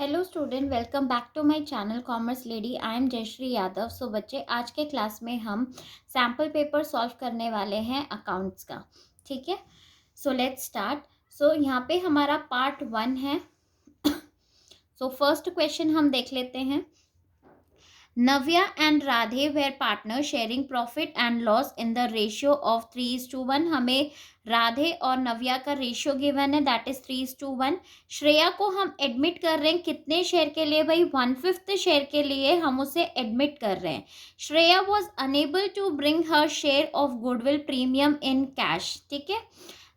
Hello student, welcome back to my channel commerce lady. I am Jayashree Yadav. So बच्चे, आज के class में हम सैम्पल पेपर सॉल्व करने वाले हैं अकाउंट्स का। ठीक है, सो लेट्स स्टार्ट। सो यहाँ पे हमारा पार्ट 1 है। सो फर्स्ट क्वेश्चन हम देख लेते हैं। Navya and Radhe were partners sharing profit and loss in the ratio of 3:1। हमें राधे और नव्या का रेशियो गिवन है, दैट इज 3:1। श्रेया को हम एडमिट कर रहे हैं कितने शेयर के लिए भाई? 1/5 शेयर के लिए हम उसे एडमिट कर रहे हैं। Shreya was unable to bring her share of goodwill premium in cash. ठीक है,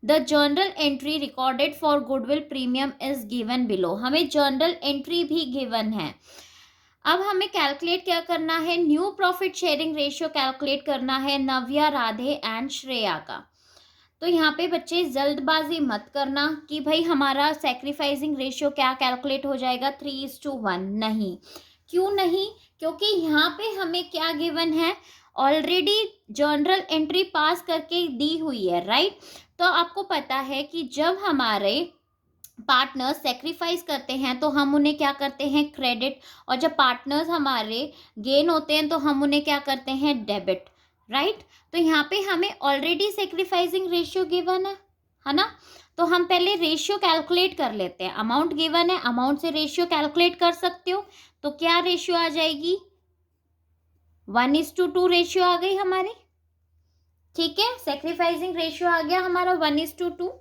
the journal entry recorded for goodwill premium is given below. हमें जर्नल एंट्री भी गिवन है। अब हमें कैलकुलेट क्या करना है? New profit sharing ratio calculate करना है नव्या, राधे एंड श्रेया का। तो यहाँ पे बच्चे जल्दबाजी मत करना कि भाई हमारा सेक्रीफाइसिंग रेशियो क्या कैलकुलेट हो जाएगा 3:1। नहीं, क्यों नहीं? क्योंकि यहाँ पे हमें क्या गिवन है? ऑलरेडी जर्नल एंट्री पास करके दी हुई है, राइट। तो आपको पता है कि जब हमारे पार्टनर्स सेक्रीफाइस करते हैं तो हम उन्हें क्या करते हैं? क्रेडिट। और जब पार्टनर्स हमारे गेन होते हैं तो हम उन्हें क्या करते हैं? Debit, right. तो यहाँ पे हमें ऑलरेडी सेक्रीफाइसिंग रेशियो गिवन है ना। तो हम पहले रेशियो कैलकुलेट कर लेते हैं। अमाउंट गिवन है, अमाउंट से रेशियो कैलकुलेट कर सकते हो। तो क्या रेशियो आ जाएगी? 1:2 रेशियो आ गई हमारी। ठीक है, सेक्रीफाइसिंग रेशियो आ गया हमारा 1:2।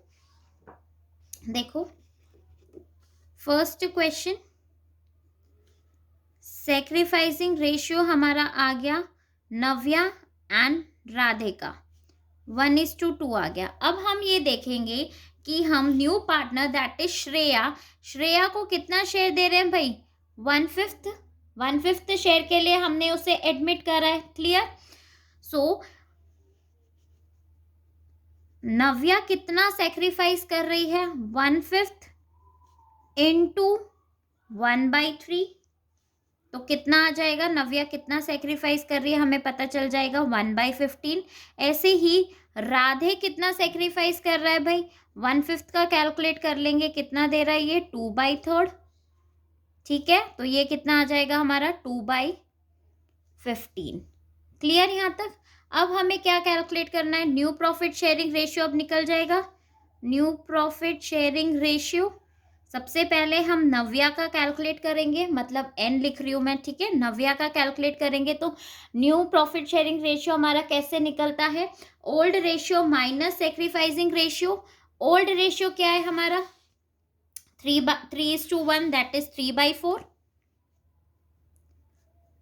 देखो फर्स्ट क्वेश्चन, सेक्रीफाइसिंग रेशियो हमारा आ गया नव्या एंड राधे का 1:2 आ गया। अब हम ये देखेंगे कि हम new partner that is Shreya को कितना शेयर दे रहे हैं भाई? 1/5 शेयर के लिए हमने उसे एडमिट करा है। क्लियर। सो नव्या कितना सेक्रीफाइस कर रही है? 1/5 इंटू 1/3। तो कितना आ जाएगा? नव्या कितना सेक्रीफाइस कर रही है हमें पता चल जाएगा, 1/15। ऐसे ही राधे कितना सेक्रीफाइस कर रहा है भाई? 1/5 का कैलकुलेट कर लेंगे, कितना दे रहा है ये? 2/3। ठीक है, तो ये कितना आ जाएगा हमारा? 2/15। क्लियर यहाँ तक? अब हमें क्या कैलकुलेट करना है? न्यू प्रॉफिट शेयरिंग रेशियो अब निकल जाएगा। न्यू प्रॉफिट शेयरिंग रेशियो सबसे पहले हम नव्या का कैलकुलेट करेंगे, मतलब एन लिख रही हूँ मैं, ठीक है। नव्या का कैलकुलेट करेंगे तो न्यू प्रॉफिट शेयरिंग रेशियो हमारा कैसे निकलता है? Old ratio minus sacrificing ratio. Old ratio क्या है हमारा? 3:1, that is 3/4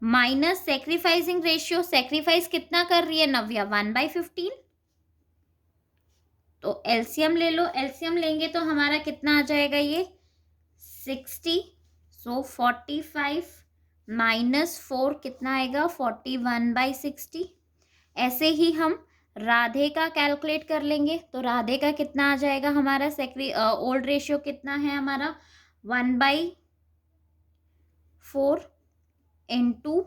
minus sacrificing ratio. Sacrifice कितना कर रही है नव्या? 1/15। तो एलसीएम ले लो। एलसीएम लेंगे तो हमारा कितना आ जाएगा? ये 60। सो 45 माइनस 4 कितना आएगा? 41/60। ऐसे ही हम राधे का कैलकुलेट कर लेंगे तो राधे का कितना आ जाएगा हमारा? ओल्ड रेशियो कितना है हमारा? 1/4 इंटू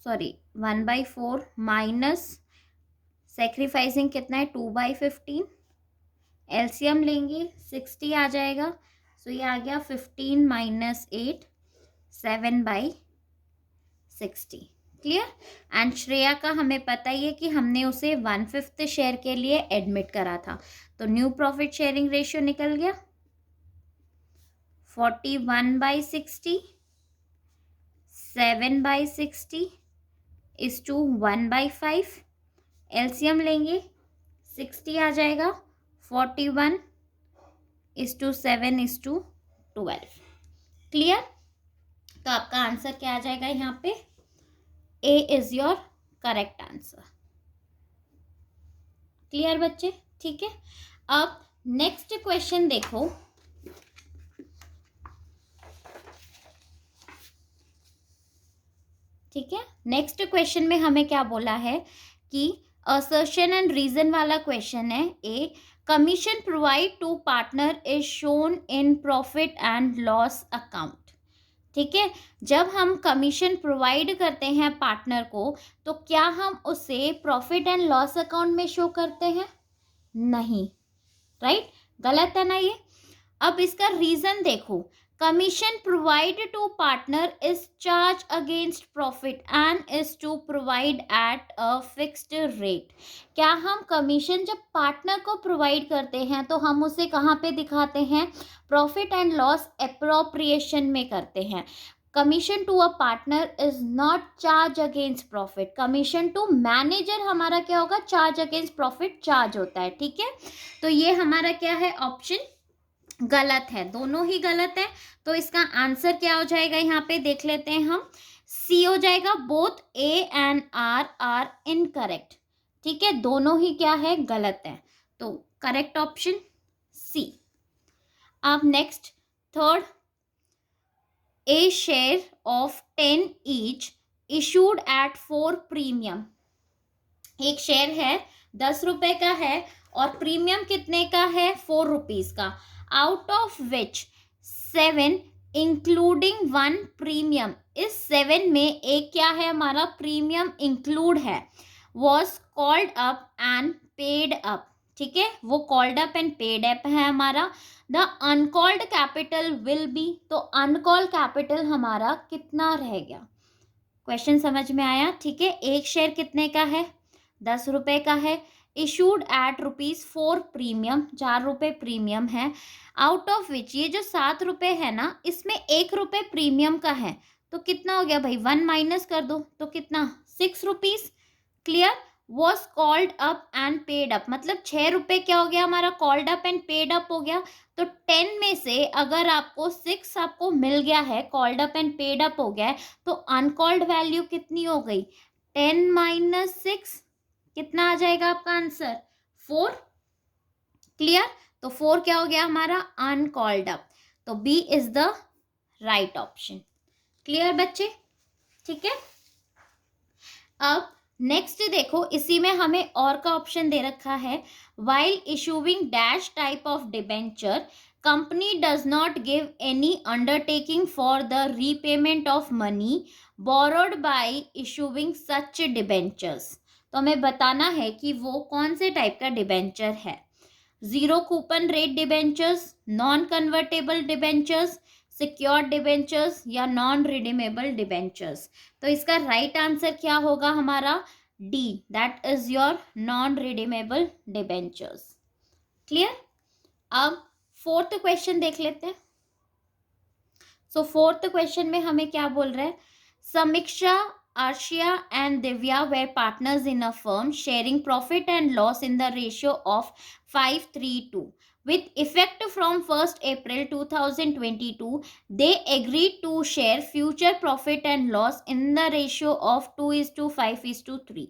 1/4 माइनस सेक्रीफाइसिंग कितना है? 2/15। एलसीएम लेंगे 60 आ जाएगा। सो ये आ गया 15 माइनस 8, 7/60। क्लियर। एंड श्रेया का हमें पता ही है कि हमने उसे 1/5 शेयर के लिए एडमिट करा था। तो न्यू प्रॉफिट शेयरिंग रेशियो निकल गया 41/60, 7/60 इज टू 1/5। एलसीएम लेंगे 60 आ जाएगा, 41:7:12। क्लियर। तो आपका आंसर क्या आ जाएगा यहाँ पे? A is your correct answer. Clear बच्चे? ठीक है, अब नेक्स्ट क्वेश्चन देखो। ठीक है, नेक्स्ट क्वेश्चन में हमें क्या बोला है कि असर्शन एंड रीजन वाला क्वेश्चन है। A commission provide to partner is shown in profit and loss account. ठीक है, जब हम कमीशन प्रोवाइड करते हैं पार्टनर को तो क्या हम उसे प्रॉफिट एंड लॉस अकाउंट में शो करते हैं? नहीं, राइट। गलत है ना ये। अब इसका रीजन देखो, Commission provided to partner is charge against profit and is to provide at a fixed rate. क्या हम कमीशन जब पार्टनर को प्रोवाइड करते हैं तो हम उसे कहाँ पे दिखाते हैं? प्रॉफिट एंड लॉस एप्रोप्रिएशन में करते हैं. Commission to a partner is not charge against profit. Commission to manager हमारा क्या होगा? चार्ज अगेंस्ट प्रॉफिट चार्ज होता है. ठीक है, तो ये हमारा क्या है? ऑप्शन गलत है, दोनों ही गलत है. तो इसका आंसर क्या हो जाएगा? यहाँ पे देख लेते हैं हम. सी हो जाएगा. Both A and R incorrect. ठीक है, दोनों ही क्या है? गलत है. तो करेक्ट ऑप्शन सी. अब next third, A share of 10 each issued at 4 premium. एक शेयर है 10 रुपए का है और प्रीमियम कितने का है? 4 रुपीज का. Out of which 7 including 1 premium. इस 7 में एक क्या है? हमारा प्रीमियम इंक्लूड है. Was called up and paid up. ठीक है, वो called up and paid up है हमारा. The uncalled capital will be. तो अनकॉल्ड कैपिटल हमारा कितना रह गया? क्वेश्चन समझ में आया? ठीक है, एक शेयर कितने का है? 10 रुपए का है. इशूड एट ₹4 प्रीमियम, 4 रुपए प्रीमियम है. आउट ऑफ विच, ये जो 7 रुपए है ना, इसमें 1 रुपए प्रीमियम का है. तो कितना हो गया भाई? 1 माइनस कर दो तो कितना? 6 rupees. Clear. Was called up and paid up, मतलब 6 रुपए क्या हो गया हमारा? Called up and paid up हो गया. तो 10 में से अगर आपको 6 आपको मिल गया है, called up and paid up हो गया है, तो अनकॉल्ड वैल्यू कितनी हो गई? 10 माइनस 6. कितना आ जाएगा आपका आंसर? 4. क्लियर. तो 4 क्या हो गया हमारा? Uncalled up. तो B is the right option. Clear बच्चे? ठीक है. अब नेक्स्ट देखो, इसी में हमें और का ऑप्शन दे रखा है. While issuing dash type of debenture, company does not give any undertaking for the repayment of money borrowed by issuing such debentures. तो हमें बताना है कि वो कौन से टाइप का डिबेंचर है. 0 coupon rate debentures, non convertible debentures, secured debentures या नॉन रिडीमेबल डिबेंचर्स. तो इसका राइट आंसर क्या होगा हमारा? D, that is your non redeemable debentures. Clear. अब फोर्थ क्वेश्चन देख लेते हैं. सो फोर्थ क्वेश्चन में हमें क्या बोल रहा है? समीक्षा, Arshia and Divya were partners in a firm sharing profit and loss in the ratio of 5:3:2. With effect from 1st April 2022, they agreed to share future profit and loss in the ratio of 2:5:3.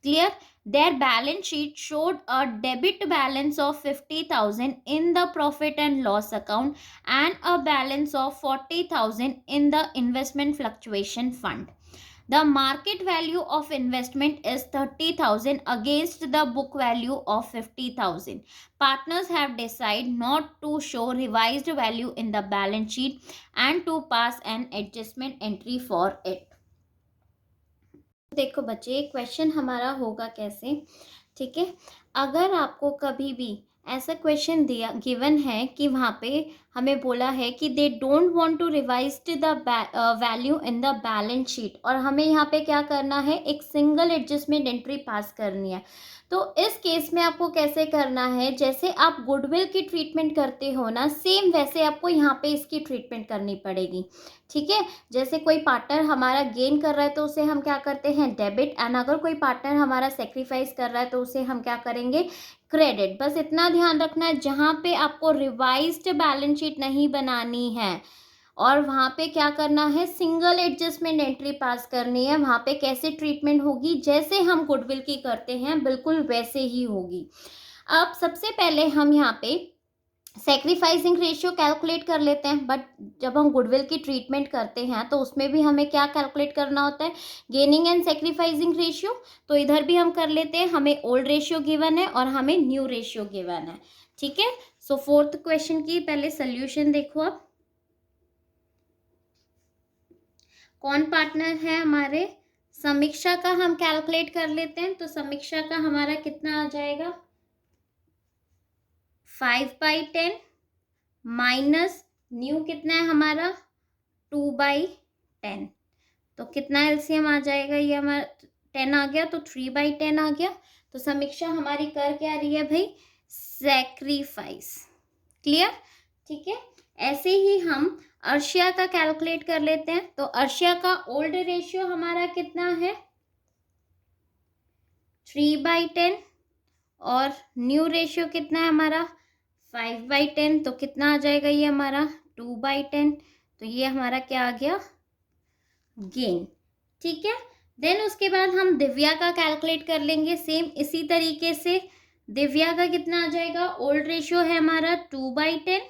Clear? Their balance sheet showed a debit balance of 50,000 in the profit and loss account and a balance of 40,000 in the investment fluctuation fund. The market value of investment is 30,000 against the book value of 50,000. Partners have decided not to show revised value in the balance sheet and to pass an adjustment entry for it. देखो बच्चे, question हमारा होगा कैसे. ठीक है, अगर आपको कभी भी ऐसा क्वेश्चन दिया गिवन है कि वहाँ पे हमें बोला है कि they don't want to revise the value in the balance sheet और हमें यहाँ पे क्या करना है? एक सिंगल एडजस्टमेंट एंट्री पास करनी है. तो इस केस में आपको कैसे करना है? जैसे आप गुडविल की ट्रीटमेंट करते हो ना, सेम वैसे आपको यहाँ पे इसकी ट्रीटमेंट करनी पड़ेगी. ठीक है, जैसे कोई पार्टनर हमारा गेन कर रहा है तो उसे हम क्या करते हैं? डेबिट. एंड अगर कोई पार्टनर हमारा सेक्रीफाइस कर रहा है तो उसे हम क्या करेंगे? क्रेडिट. बस इतना ध्यान रखना है, जहाँ पे आपको रिवाइज्ड बैलेंस शीट नहीं बनानी है और वहाँ पे क्या करना है? सिंगल एडजस्टमेंट एंट्री पास करनी है. वहाँ पे कैसे ट्रीटमेंट होगी? जैसे हम गुडविल की करते हैं बिल्कुल वैसे ही होगी. अब सबसे पहले हम यहाँ पे सैक्रिफाइसिंग रेशियो कैलकुलेट कर लेते हैं. बट जब हम गुडविल की ट्रीटमेंट करते हैं तो उसमें भी हमें क्या कैलकुलेट करना होता है? Gaining and sacrificing ratio. तो इधर भी हम कर लेते हैं. हमें ओल्ड रेशियो गिवन है और हमें न्यू रेशियो गिवन है. ठीक है, सो फोर्थ क्वेश्चन की पहले सोल्यूशन देखो. अब कौन पार्टनर है हमारे? समीक्षा का हम कैलकुलेट कर लेते हैं. तो समीक्षा का हमारा कितना आ जाएगा? 5/10 माइनस न्यू कितना है हमारा 2/10, तो कितना एलसीएम आ जाएगा, ये हमारा 10 आ गया, तो 3/10 आ गया। तो समीक्षा हमारी कर क्या रही है भाई, सैक्रिफाइस। क्लियर, ठीक है। ऐसे ही हम अर्शिया का कैलकुलेट कर लेते हैं। तो अर्शिया का ओल्ड रेशियो हमारा कितना है 3/10, और न्यू रेशियो कितना है हमारा 5/10, तो कितना आ जाएगा ये हमारा 2/10। तो ये हमारा क्या आ गया, गेन। ठीक है, देन उसके बाद हम दिव्या का कैलकुलेट कर लेंगे सेम इसी तरीके से। दिव्या का कितना आ जाएगा, ओल्ड रेशियो है हमारा 2/10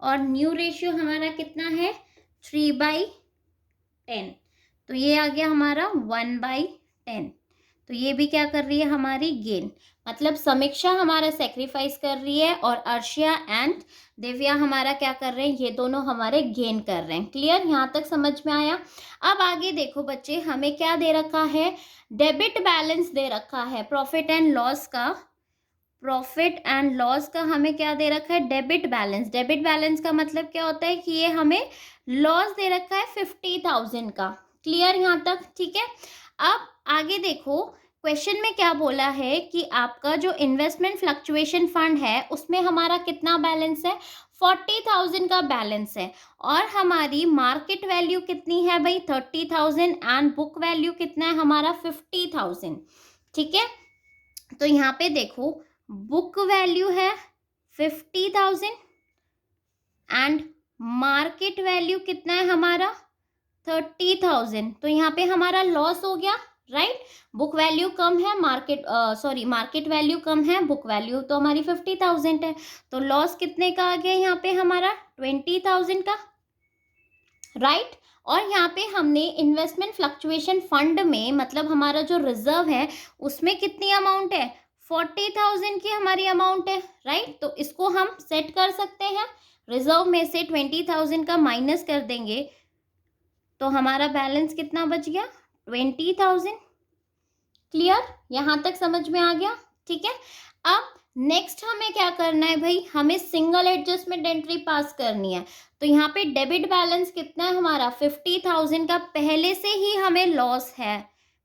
और न्यू रेशियो हमारा कितना है 3/10, तो ये आ गया हमारा 1/10। तो ये भी क्या कर रही है हमारी गेन, मतलब समीक्षा हमारा सेक्रीफाइस कर रही है और अर्शिया एंड दिव्या हमारा क्या कर रहे हैं, ये दोनों हमारे गेन कर रहे हैं। क्लियर, यहाँ तक समझ में आया। अब आगे देखो बच्चे, हमें क्या दे रखा है, डेबिट बैलेंस दे रखा है प्रॉफिट एंड लॉस का। प्रॉफिट एंड लॉस का हमें क्या दे रखा है, डेबिट बैलेंस। डेबिट बैलेंस का मतलब क्या होता है कि ये हमें लॉस दे रखा है 50,000 का। क्लियर यहाँ तक, ठीक है। अब आगे देखो, क्वेश्चन में क्या बोला है कि आपका जो इन्वेस्टमेंट फ्लक्चुएशन फंड है उसमें हमारा कितना बैलेंस है, 40,000 का बैलेंस है, और हमारी मार्केट वैल्यू कितनी है भाई 30,000, एंड बुक वैल्यू कितना है हमारा 50,000। ठीक है, तो यहाँ पे देखो बुक वैल्यू है 50,000 एंड मार्केट वैल्यू कितना है हमारा 30,000, तो यहाँ पे हमारा लॉस हो गया, राइट। बुक वैल्यू कम है, मार्केट वैल्यू कम है, बुक वैल्यू तो हमारी 50,000 है, तो लॉस कितने का आ गया यहाँ पे हमारा 20,000 का, राइट। और यहाँ पे हमने इन्वेस्टमेंट फ्लक्चुएशन फंड में, मतलब हमारा जो रिजर्व है उसमें कितनी अमाउंट है 40,000 की हमारी अमाउंट है, राइट। तो इसको हम सेट कर सकते हैं, रिजर्व में से 20,000 का माइनस कर देंगे तो हमारा बैलेंस कितना बच गया 20,000। क्लियर, यहाँ तक समझ में आ गया, ठीक है। अब नेक्स्ट हमें क्या करना है भाई, हमें सिंगल एडजस्टमेंट एंट्री पास करनी है। तो यहाँ पे डेबिट बैलेंस कितना है हमारा 50,000 का, पहले से ही हमें लॉस है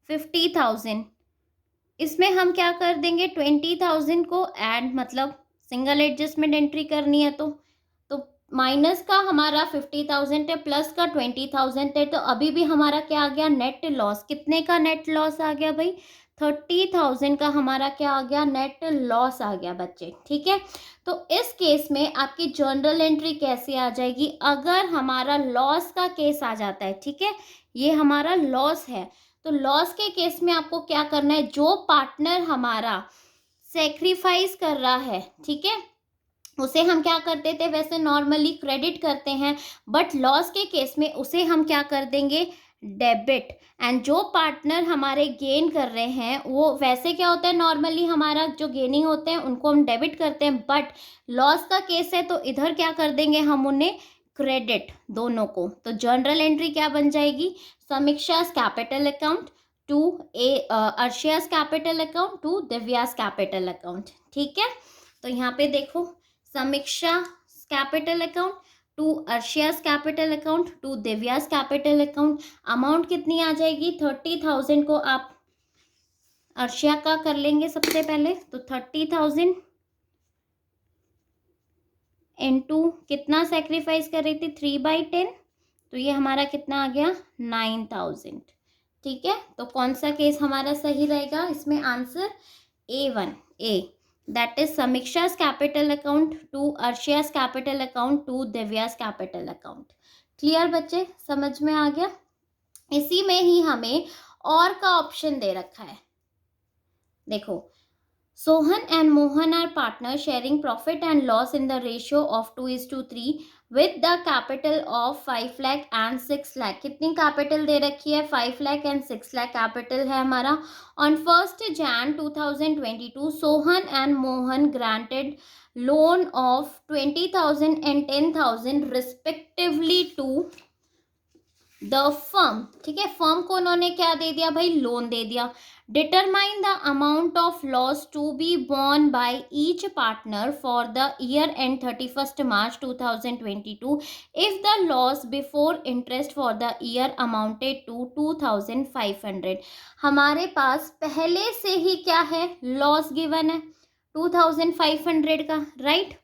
50,000, इसमें हम क्या कर देंगे 20,000 को ऐड, मतलब सिंगल एडजस्टमेंट एंट्री करनी है तो माइनस का हमारा 50,000 है, प्लस का 20,000 है, तो अभी भी हमारा क्या आ गया नेट लॉस, कितने का नेट लॉस आ गया भाई 30,000 का हमारा क्या आ गया नेट लॉस आ गया बच्चे, ठीक है। तो इस केस में आपकी जर्नल एंट्री कैसे आ जाएगी, अगर हमारा लॉस का केस आ जाता है, ठीक है, ये हमारा लॉस है, तो लॉस के केस में आपको क्या करना है, जो पार्टनर हमारा सेक्रीफाइस कर रहा है, ठीक है, उसे हम क्या करते थे वैसे नॉर्मली क्रेडिट करते हैं, बट लॉस के केस में उसे हम क्या कर देंगे डेबिट, एंड जो पार्टनर हमारे गेन कर रहे हैं वो वैसे क्या होता है नॉर्मली हमारा जो गेनिंग होते हैं उनको हम डेबिट करते हैं, बट लॉस का केस है तो इधर क्या कर देंगे हम उन्हें क्रेडिट, दोनों को। तो जर्नल एंट्री क्या बन जाएगी, Samiksha's capital account to Arshiya's capital account to Divya's capital account, ठीक है। तो यहाँ पे देखो Samiksha capital account to Arshiya's capital account to Divya's capital account, amount कितनी आ जाएगी 30,000 को आप अर्शिया का कर लेंगे सबसे पहले, तो 30,000 इनटू कितना सेक्रीफाइस कर रही थी 3/10, तो ये हमारा कितना आ गया 9,000, ठीक है। तो कौन सा केस हमारा सही रहेगा इसमें, answer A1, A, that is Samiksha's capital account to Arshiya's capital account to Divya's capital account. Clear बच्चे, समझ में आ गया। इसी में ही हमें और का ऑप्शन दे रखा है, देखो Sohan and Mohan are partners sharing profit and loss in the ratio of 2:3 with the capital of 5 lakh and 6 lakh। कितनी कैपिटल दे रखी है 5 lakh and 6 lakh कैपिटल है हमारा। On 1st Jan 2022 Sohan and Mohan granted loan of 20,000 and 10,000 respectively to the firm, ठीक है, firm को उन्होंने क्या दे दिया भाई, लोन दे दिया. Determine the amount of loss to be borne by each partner for the year end 31st March 2022 if the loss before interest for the year amounted to 2500. हमारे पास पहले से ही क्या है, लॉस गिवन है 2500 का, राइट.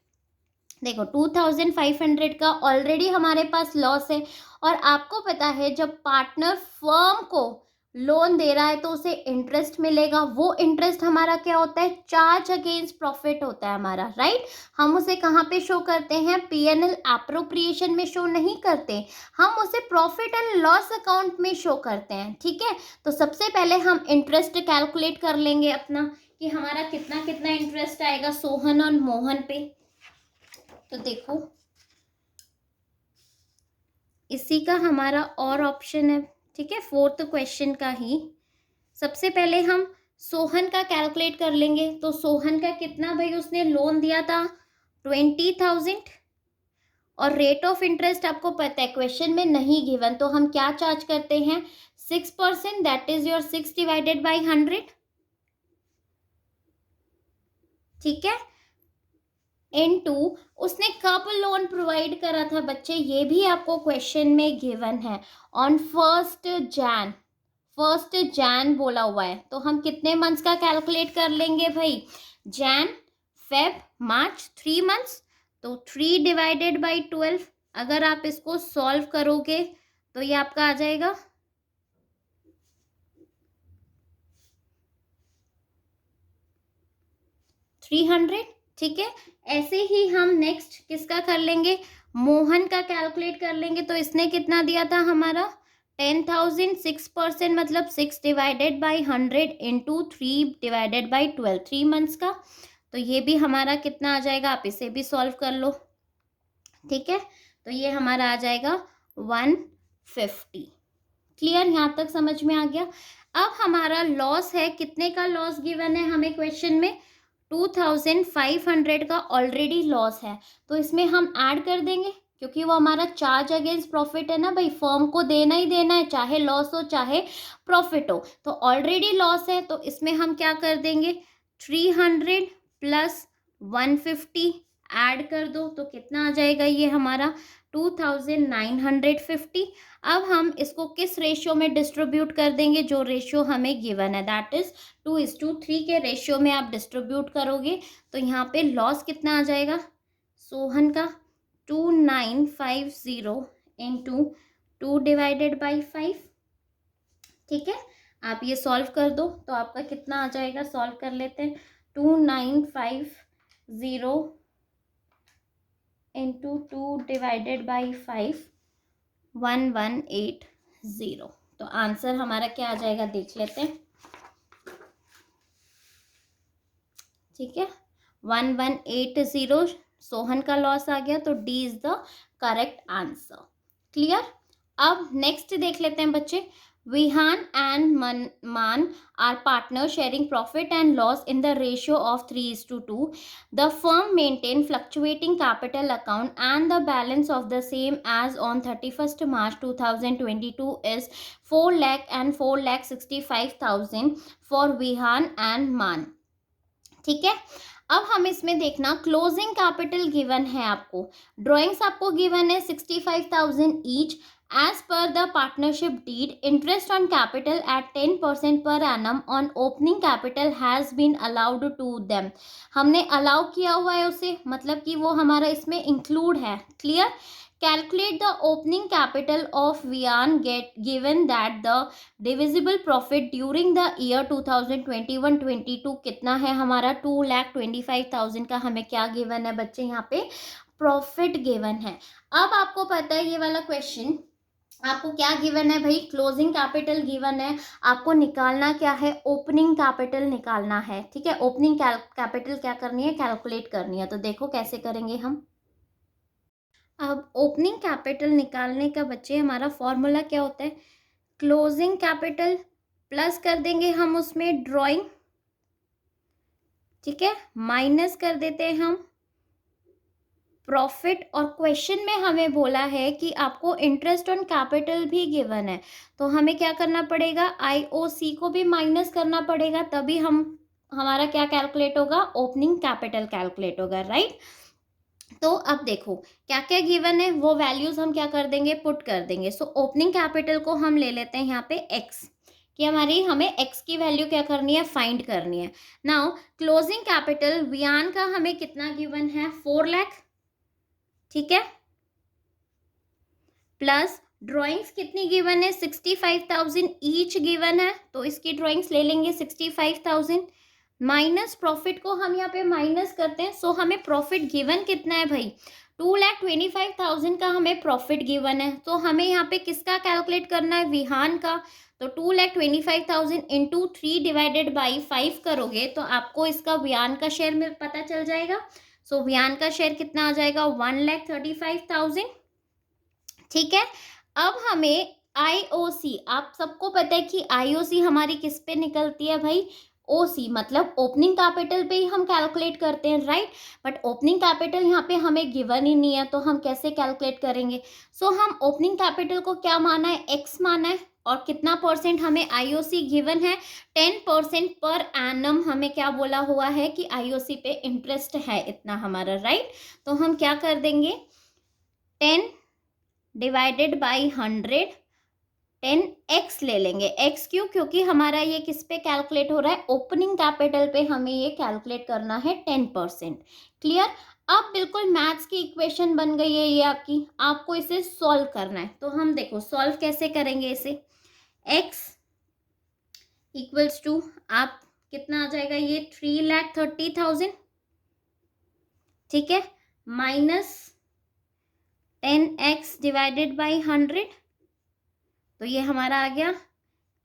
देखो 2500 का ऑलरेडी हमारे पास लॉस है. और आपको पता है जब पार्टनर फर्म को लोन दे रहा है तो उसे इंटरेस्ट मिलेगा. वो इंटरेस्ट हमारा क्या होता है, चार्ज अगेंस्ट प्रॉफिट होता है हमारा, राइट. हम उसे कहाँ पे शो करते हैं, पीएनएल एप्रोप्रिएशन में शो नहीं करते, हम उसे प्रॉफिट एंड लॉस अकाउंट में शो करते हैं. ठीक है, तो सबसे पहले हम इंटरेस्ट कैलकुलेट कर लेंगे अपना कि हमारा कितना कितना इंटरेस्ट आएगा सोहन और मोहन पे. तो देखो इसी का हमारा और ऑप्शन है, ठीक है, 4th क्वेश्चन का ही. सबसे पहले हम सोहन का कैलकुलेट कर लेंगे. तो सोहन का कितना भाई, उसने लोन दिया था 20,000 और रेट ऑफ इंटरेस्ट आपको पता है क्वेश्चन में नहीं गिवन, तो हम क्या चार्ज करते हैं 6%, that is your 6 divided by 100. ठीक है, इनटू उसने कब लोन प्रोवाइड करा था बच्चे, ये भी आपको क्वेश्चन में गिवन है, ऑन 1st Jan बोला हुआ है. तो हम कितने मंथ्स का कैलकुलेट कर लेंगे भाई, जैन फेब मार्च, 3 मंथ्स. तो 3 डिवाइडेड बाई 12, अगर आप इसको सॉल्व करोगे तो ये आपका आ जाएगा 300. ठीक है, ऐसे ही हम नेक्स्ट किसका कर लेंगे, मोहन का कैलकुलेट कर लेंगे. तो इसने कितना दिया था हमारा 10,000, 6% मतलब 6 divided by 100 into 3 divided by 12, 3 months का. तो ये भी हमारा कितना आ जाएगा, आप इसे भी सॉल्व कर लो. ठीक है, तो ये हमारा आ जाएगा 150. क्लियर, यहाँ तक समझ में आ गया. अब हमारा लॉस है, कितने का लॉस गिवन है हमें क्वेश्चन में, 2500 का ऑलरेडी लॉस है. तो इसमें हम ऐड कर देंगे क्योंकि वो हमारा चार्ज अगेंस्ट प्रॉफिट है ना भाई, फर्म को देना ही देना है, चाहे लॉस हो चाहे प्रॉफिट हो. तो ऑलरेडी लॉस है तो इसमें हम क्या कर देंगे 300 प्लस 150 ऐड कर दो तो कितना आ जाएगा ये हमारा 2950. अब हम इसको किस रेशियो में डिस्ट्रीब्यूट कर देंगे, जो रेशियो हमें गिवन है, दैट इज 2:3 के रेशियो में आप डिस्ट्रीब्यूट करोगे. तो यहाँ पे लॉस कितना आ जाएगा सोहन का 2950 इंटू 2 डिवाइडेड बाई 5. ठीक है, आप ये सॉल्व कर दो तो आपका कितना आ जाएगा, सॉल्व कर लेते हैं, 2950 इंटू 2 डिवाइडेड बाई 5, 1180. तो आंसर हमारा क्या आ जाएगा देख लेते हैं. ठीक है, 1180 सोहन का लॉस आ गया, तो D is the correct answer. Clear. अब नेक्स्ट देख लेते हैं बच्चे, Vihaan and Maan are partner sharing profit and loss in the ratio of 3:2. The firm maintain fluctuating capital account and the balance of the same as on 31st March 2022 is 4 lakh and 4,65,000 for Vihan and Man. ठीक है, अब हम इसमें देखना closing capital given है आपको, drawings आपको given है 65,000 each. As per the partnership deed, interest on capital at 10% per annum on opening capital has been allowed to them. हमने अलाउ किया हुआ है उसे, मतलब कि वो हमारा इसमें इंक्लूड है. Clear. Calculate the opening capital of Vian given that the divisible profit during the year 2021-22 कितना है हमारा 2,25,000 का हमें क्या गिवन है बच्चे, यहाँ पे प्रॉफिट गिवन है. अब आपको पता है ये वाला क्वेश्चन आपको क्या गिवन है भाई, क्लोजिंग कैपिटल गिवन है, आपको निकालना क्या है, ओपनिंग कैपिटल निकालना है. ठीक है, ओपनिंग कैपिटल क्या करनी है, कैलकुलेट करनी है. तो देखो कैसे करेंगे हम. अब ओपनिंग कैपिटल निकालने का बच्चे हमारा फॉर्मूला क्या होता है, क्लोजिंग कैपिटल प्लस कर देंगे हम उसमें ड्राइंग. ठीक है, माइनस कर देते हैं हम प्रॉफिट, और क्वेश्चन में हमें बोला है कि आपको इंटरेस्ट ऑन कैपिटल भी गिवन है, तो हमें क्या करना पड़ेगा, आईओसी को भी माइनस करना पड़ेगा, तभी हमारा क्या कैलकुलेट होगा, ओपनिंग कैपिटल कैलकुलेट होगा, राइट। तो अब देखो क्या क्या गिवन है, वो वैल्यूज हम क्या कर देंगे, पुट कर देंगे। सो ओपनिंग कैपिटल को हम ले लेते हैं यहाँ पे एक्स, कि हमें एक्स की वैल्यू क्या करनी है, फाइंड करनी है। नाउ क्लोजिंग कैपिटल वियान का हमें कितना गिवन है, 4 लाख, ठीक है, प्लस ड्राइंग्स कितनी गिवन है, 65,000 ईच गिवन है, तो इसकी ड्राइंग्स ले लेंगे 65,000, माइनस प्रॉफिट को हम यहाँ पे माइनस करते हैं। सो हमें प्रॉफिट गिवन कितना है भाई, 2,25,000 का हमें प्रॉफिट गिवन है, तो हमें यहाँ पे किसका कैलकुलेट करना है, विहान का। तो 2,25,000 इंटू 3 डिवाइडेड बाई 5 करोगे तो आपको इसका विहान का शेयर में पता चल जाएगा। सो विहान का शेयर कितना आ जाएगा, 1,35,000, ठीक है। अब हमें आईओसी, आप सबको पता है कि आईओसी हमारी किस पे निकलती है भाई, ओसी, मतलब ओपनिंग कैपिटल पे ही हम कैलकुलेट करते हैं, राइट। बट ओपनिंग कैपिटल यहाँ पे हमें गिवन ही नहीं है, तो हम कैसे कैलकुलेट करेंगे। सो हम ओपनिंग कैपिटल को क्या माना है, एक्स माना है, और कितना परसेंट हमें आईओसी गिवन है, 10% पर एनम हमें क्या बोला हुआ है कि आईओसी पे इंटरेस्ट है इतना हमारा, राइट। तो हम क्या कर देंगे, 10 डिवाइडेड बाई 100, 10x ले लेंगे। x क्यों, क्योंकि हमारा ये किस पे कैलकुलेट हो रहा है, ओपनिंग कैपिटल पे हमें ये कैलकुलेट करना है 10%, क्लियर। अब बिल्कुल मैथ्स की इक्वेशन बन गई है ये आपकी, आपको इसे सॉल्व करना है। तो हम देखो सॉल्व कैसे करेंगे इसे, x इक्वल्स टू, आप कितना आ जाएगा ये 3,30,000, ठीक है, माइनस 10x डिवाइडेड बाई 100, तो ये हमारा आ गया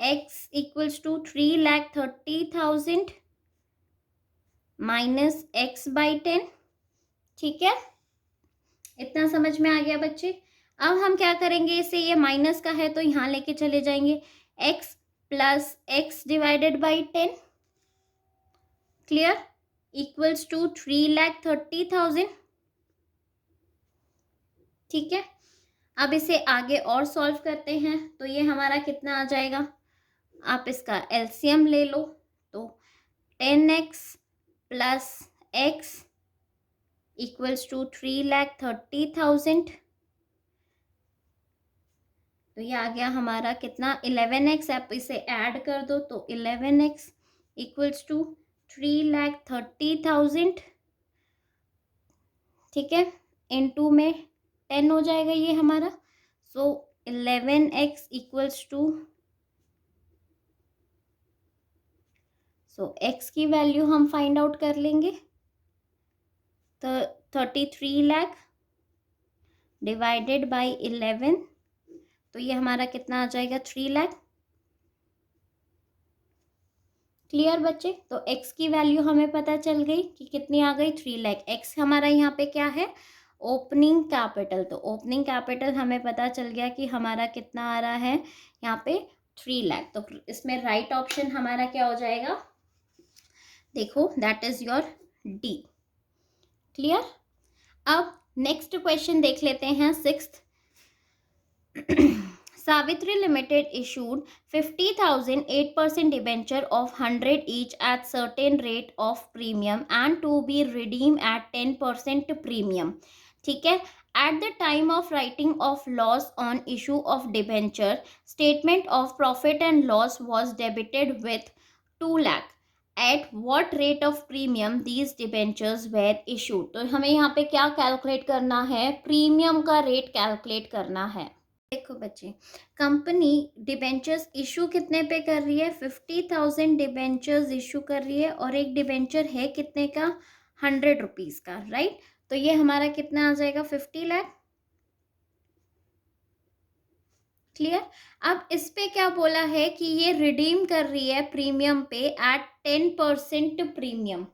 x equals to 3,30,000 minus x by 10, ठीक है, इतना समझ में आ गया बच्चे। अब हम क्या करेंगे, इसे ये माइनस का है तो यहाँ लेके चले जाएंगे, x plus x divided by 10, clear, equals to 3,30,000, ठीक है। अब इसे आगे और सॉल्व करते हैं, तो ये हमारा कितना आ जाएगा, आप इसका एलसीएम ले लो, तो 10x plus x equals to 3,30,000, तो ये आ गया हमारा कितना, 11x, आप इसे ऐड कर दो तो 11x इक्वल्स टू 3,30,000, ठीक है, इनटू में 10 हो जाएगा ये हमारा। So 11x equals to, so x की वैल्यू हम फाइंड आउट कर लेंगे, तो 33 लाख डिवाइडेड बाई 11, तो ये हमारा कितना आ जाएगा, 3 लाख, क्लियर बच्चे। तो x की वैल्यू हमें पता चल गई कि कितनी आ गई, 3 लाख। x हमारा यहाँ पे क्या है, ओपनिंग कैपिटल, तो ओपनिंग कैपिटल हमें पता चल गया कि हमारा कितना आ रहा है यहाँ पे, 3 लाख। तो इसमें राइट ऑप्शन हमारा क्या हो जाएगा, देखो that is your D, clear. अब नेक्स्ट क्वेश्चन देख लेते हैं, 6th। Savitri Limited issued 50,000 8% debenture of 100 each at certain rate of premium and to be redeemed at 10% premium, ठीक है। At the time of writing of loss on issue of debenture, statement of profit and loss was debited with 2 lakh. At what rate of premium these debentures were issued? तो हमें यहाँ पे क्या calculate करना है, premium का rate calculate करना है। देखो बच्चे, कंपनी डिबेंचर्स इशू कितने पे कर रही है, 50,000 डिबेंचर्स इशू कर रही है, और एक डिबेंचर है कितने का, 100 रुपीज़ का, राइट। तो ये हमारा कितना आ जाएगा, 50 लाख, क्लियर। अब इस पे क्या बोला है कि ये रिडीम कर रही है प्रीमियम पे एट 10% प्रीमियम,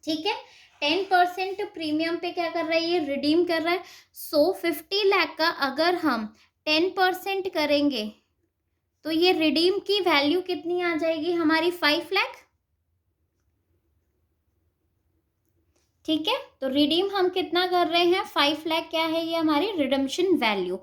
ठीक है, 10% प्रीमियम पे क्या कर रहा है, ये रिडीम कर रहा है। सो 50 लाख का अगर हम 10% करेंगे तो ये रिडीम की वैल्यू कितनी आ जाएगी हमारी, 5 लाख, ठीक है। तो रिडीम हम कितना कर रहे हैं, 5 लाख क्या है ये हमारी रिडम्पशन वैल्यू।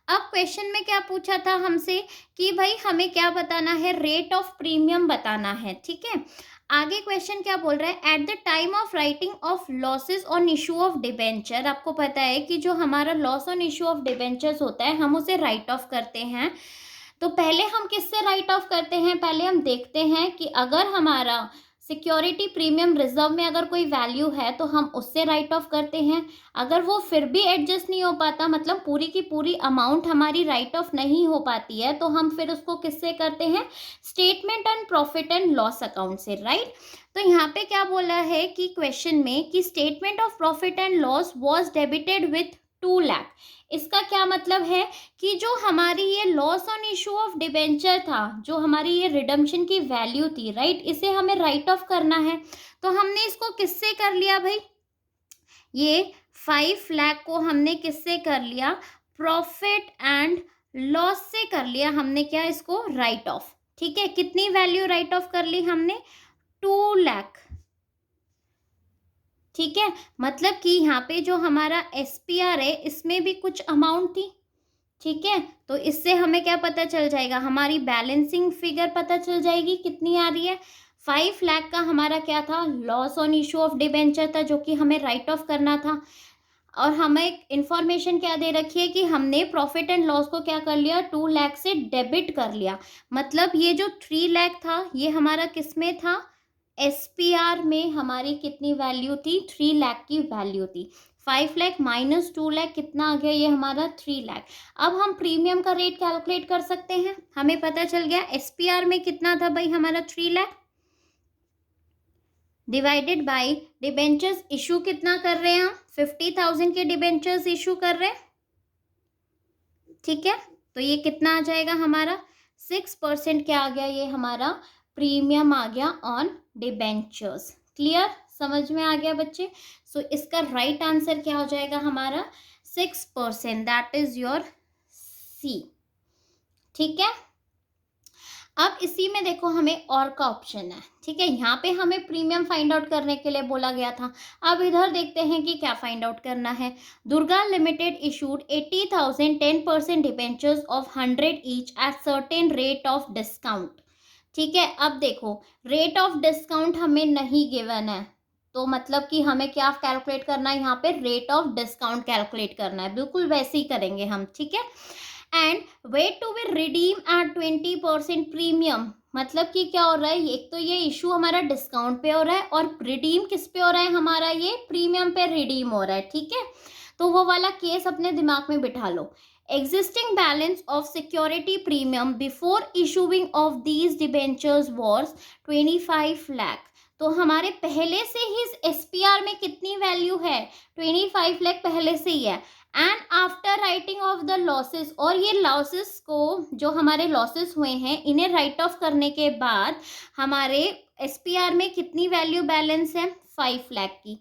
अब क्वेश्चन में क्या पूछा था हमसे कि भाई हमें क्या बताना है, रेट ऑफ प्रीमियम बताना है। ठीक है, आगे क्वेश्चन क्या बोल रहा है, eight the time of writing of losses on issue of debenture. आपको पता है कि जो हमारा loss on issue of debentures होता है हम उसे राइट ऑफ करते हैं। तो पहले हम किससे राइट ऑफ करते हैं, पहले हम देखते हैं कि अगर हमारा सिक्योरिटी प्रीमियम रिजर्व में अगर कोई वैल्यू है तो हम उससे राइट ऑफ करते हैं। अगर वो फिर भी एडजस्ट नहीं हो पाता, मतलब पूरी की पूरी अमाउंट हमारी राइट ऑफ नहीं हो पाती है, तो हम फिर उसको किससे करते हैं, statement and profit and loss account से, राइट। तो यहाँ पे क्या बोला है कि क्वेश्चन में कि statement of profit and loss was debited with 2 lakh. इसका क्या मतलब है कि जो हमारी ये loss on issue of debenture था, जो हमारी ये रिडम्पशन की वैल्यू थी, राइट, इसे हमें राइट ऑफ करना है। तो हमने इसको किससे कर लिया भाई, ये 5 लाख को हमने किससे कर लिया, प्रॉफिट एंड लॉस से कर लिया हमने, क्या इसको राइट ऑफ। ठीक है, कितनी वैल्यू राइट ऑफ कर ली हमने, 2 लाख। ठीक है, मतलब कि यहाँ पे जो हमारा एसपीआर है इसमें भी कुछ अमाउंट थी। ठीक है, तो इससे हमें क्या पता चल जाएगा, हमारी बैलेंसिंग फिगर पता चल जाएगी कितनी आ रही है। 5 लाख का हमारा क्या था, loss on issue of debenture था, जो कि हमें राइट ऑफ करना था। और हमें इंफॉर्मेशन क्या दे रखी है कि हमने प्रॉफिट एंड लॉस को क्या कर लिया, 2 लाख से डेबिट कर लिया। मतलब ये जो 3 लाख था ये हमारा किस में था, एसपीआर में हमारी कितनी वैल्यू थी, 3 लाख की वैल्यू थी। 5 लाख माइनस 2 लाख कितना आ गया, ये हमारा 3 लाख। अब हम प्रीमियम का रेट कैलकुलेट कर सकते हैं। हमें पता चल गया एसपीआर में कितना था भाई हमारा, 3 lakh divided by debentures issue कितना कर रहे हैं हम, 50,000 के डिबेंचर्स इशू कर रहे हैं। ठीक है, तो ये कितना आ जाएगा हमारा, 6% क्या आ गया, ये हमारा प्रीमियम आ गया ऑन डिबेंचर्स। क्लियर, समझ में आ गया बच्चे। सो इसका राइट आंसर क्या हो जाएगा हमारा, 6%, दैट इज योर सी। ठीक है, अब इसी में देखो हमें और का ऑप्शन है। ठीक है, यहाँ पे हमें प्रीमियम फाइंड आउट करने के लिए बोला गया था। अब इधर देखते हैं कि क्या फाइंड आउट करना है। Durga limited issued 80,000 10% debentures of 100 each at certain rate of discount. ठीक है, अब देखो रेट ऑफ डिस्काउंट हमें नहीं गिवन है, तो मतलब कि हमें क्या कैलकुलेट करना है, यहाँ पे रेट ऑफ डिस्काउंट कैलकुलेट करना है, बिल्कुल वैसे ही करेंगे हम। ठीक है, and wait to be redeem at 20% premium. मतलब कि क्या हो रहा है, एक तो ये इशू हमारा डिस्काउंट पे हो रहा है और रिडीम किस पे हो रहा है हमारा, ये प्रीमियम पे रिडीम हो रहा है। ठीक है, तो वो वाला केस अपने दिमाग में बिठा लो। Existing balance of security premium before issuing of these debentures was 25 lakh. तो हमारे पहले से ही एसपीआर में कितनी वैल्यू है, 25 लाख पहले से ही है। And after writing of the losses, और ये लॉसेस को, जो हमारे लॉसेस हुए हैं इन्हें राइट ऑफ करने के बाद हमारे एसपीआर में कितनी वैल्यू बैलेंस है, 5 लाख की।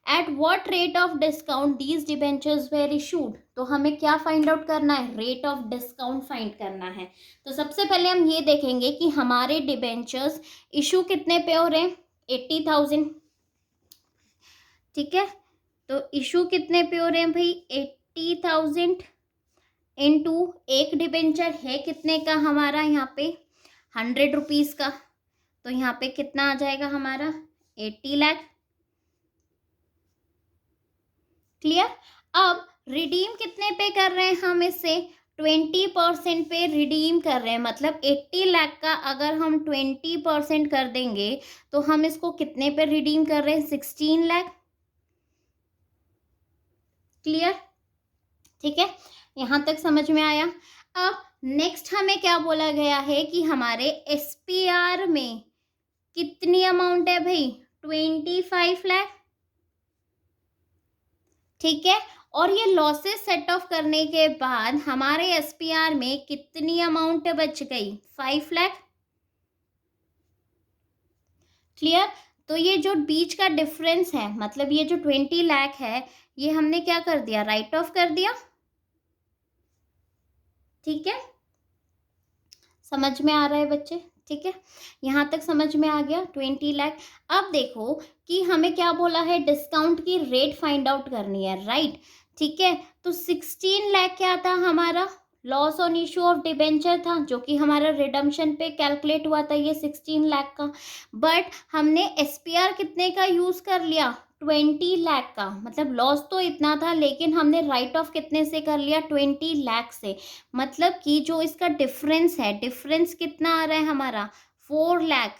At what rate of discount these debentures were issued. तो हमें क्या फाइंड आउट करना है, रेट ऑफ डिस्काउंट फाइंड करना है। तो सबसे पहले हम ये देखेंगे कि हमारे डिबेंचर्स इशू कितने पे हो रहे हैं, 80,000। ठीक है, तो इशू कितने पे हो रहे हैं भाई, 80,000 इंटू एक डिबेंचर है कितने का हमारा, यहाँ पे 100 रुपीज़ का। तो यहाँ पे कितना आ जाएगा हमारा, 80 लाख। क्लियर, अब रिडीम कितने पे कर रहे हैं हम इसे, 20% पे रिडीम कर रहे हैं। मतलब 80 लाख का अगर हम 20% कर देंगे तो हम इसको कितने पे रिडीम कर रहे हैं, 16 लाख। क्लियर, ठीक है, यहाँ तक समझ में आया। अब नेक्स्ट हमें क्या बोला गया है कि हमारे एसपीआर में कितनी अमाउंट है भाई, 25 लाख। ठीक है, और ये लॉसेस सेट ऑफ करने के बाद हमारे एसपीआर में कितनी अमाउंट बच गई, 5 लाख। क्लियर, तो ये जो बीच का डिफरेंस है, मतलब ये जो 20 लाख है, ये हमने क्या कर दिया, राइट ऑफ कर दिया। ठीक है, समझ में आ रहा है बच्चे। ठीक है, यहाँ तक समझ में आ गया 20 लाख। अब देखो कि हमें क्या बोला है, डिस्काउंट की रेट फाइंड आउट करनी है, राइट। ठीक है, तो 16 लाख क्या था हमारा, loss on issue of debenture था, जो कि हमारा रिडम्पशन पे कैलकुलेट हुआ था ये 16 लाख का। बट हमने एसपीआर कितने का यूज कर लिया, 20 लाख का। मतलब लॉस तो इतना था, लेकिन हमने राइट ऑफ कितने से कर लिया, 20 लाख से। मतलब कि जो इसका डिफरेंस है, डिफरेंस कितना आ रहा है हमारा, 4 लाख।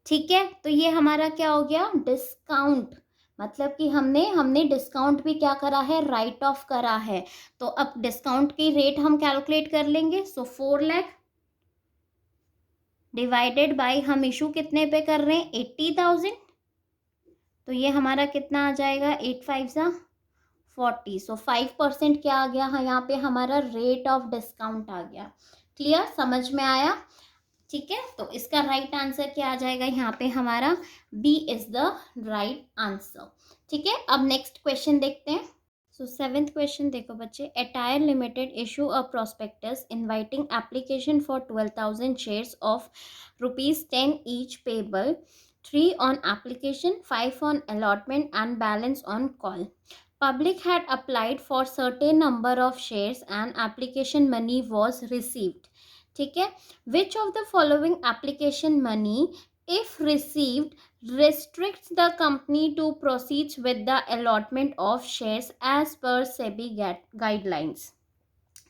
ठीक है, तो ये हमारा क्या हो गया, डिस्काउंट। मतलब कि हमने डिस्काउंट भी क्या करा है, राइट ऑफ करा है। तो अब डिस्काउंट की रेट हम कैलकुलेट कर लेंगे। सो 4 लाख डिवाइडेड बाई, हम इशू कितने पे कर रहे हैं, 80,000। तो ये हमारा कितना आ जाएगा, 8 5 40। सो 5% क्या आ गया, हाँ यहाँ पे हमारा रेट ऑफ डिस्काउंट आ गया। क्लियर, समझ में आया। ठीक है, तो इसका राइट आंसर क्या आ जाएगा यहाँ पे हमारा, B is the right answer. ठीक है, अब नेक्स्ट क्वेश्चन देखते हैं। सो 7th क्वेश्चन देखो बच्चे, Attire Limited issue a prospectus inviting application for 12,000 shares of ₹10 each payable, 3 on application, 5 on allotment and balance on call. Public had applied for certain number of shares and application money was received. ठीक है, which of the following application money, if received, restricts the company to proceed with the allotment of shares as per SEBI guidelines.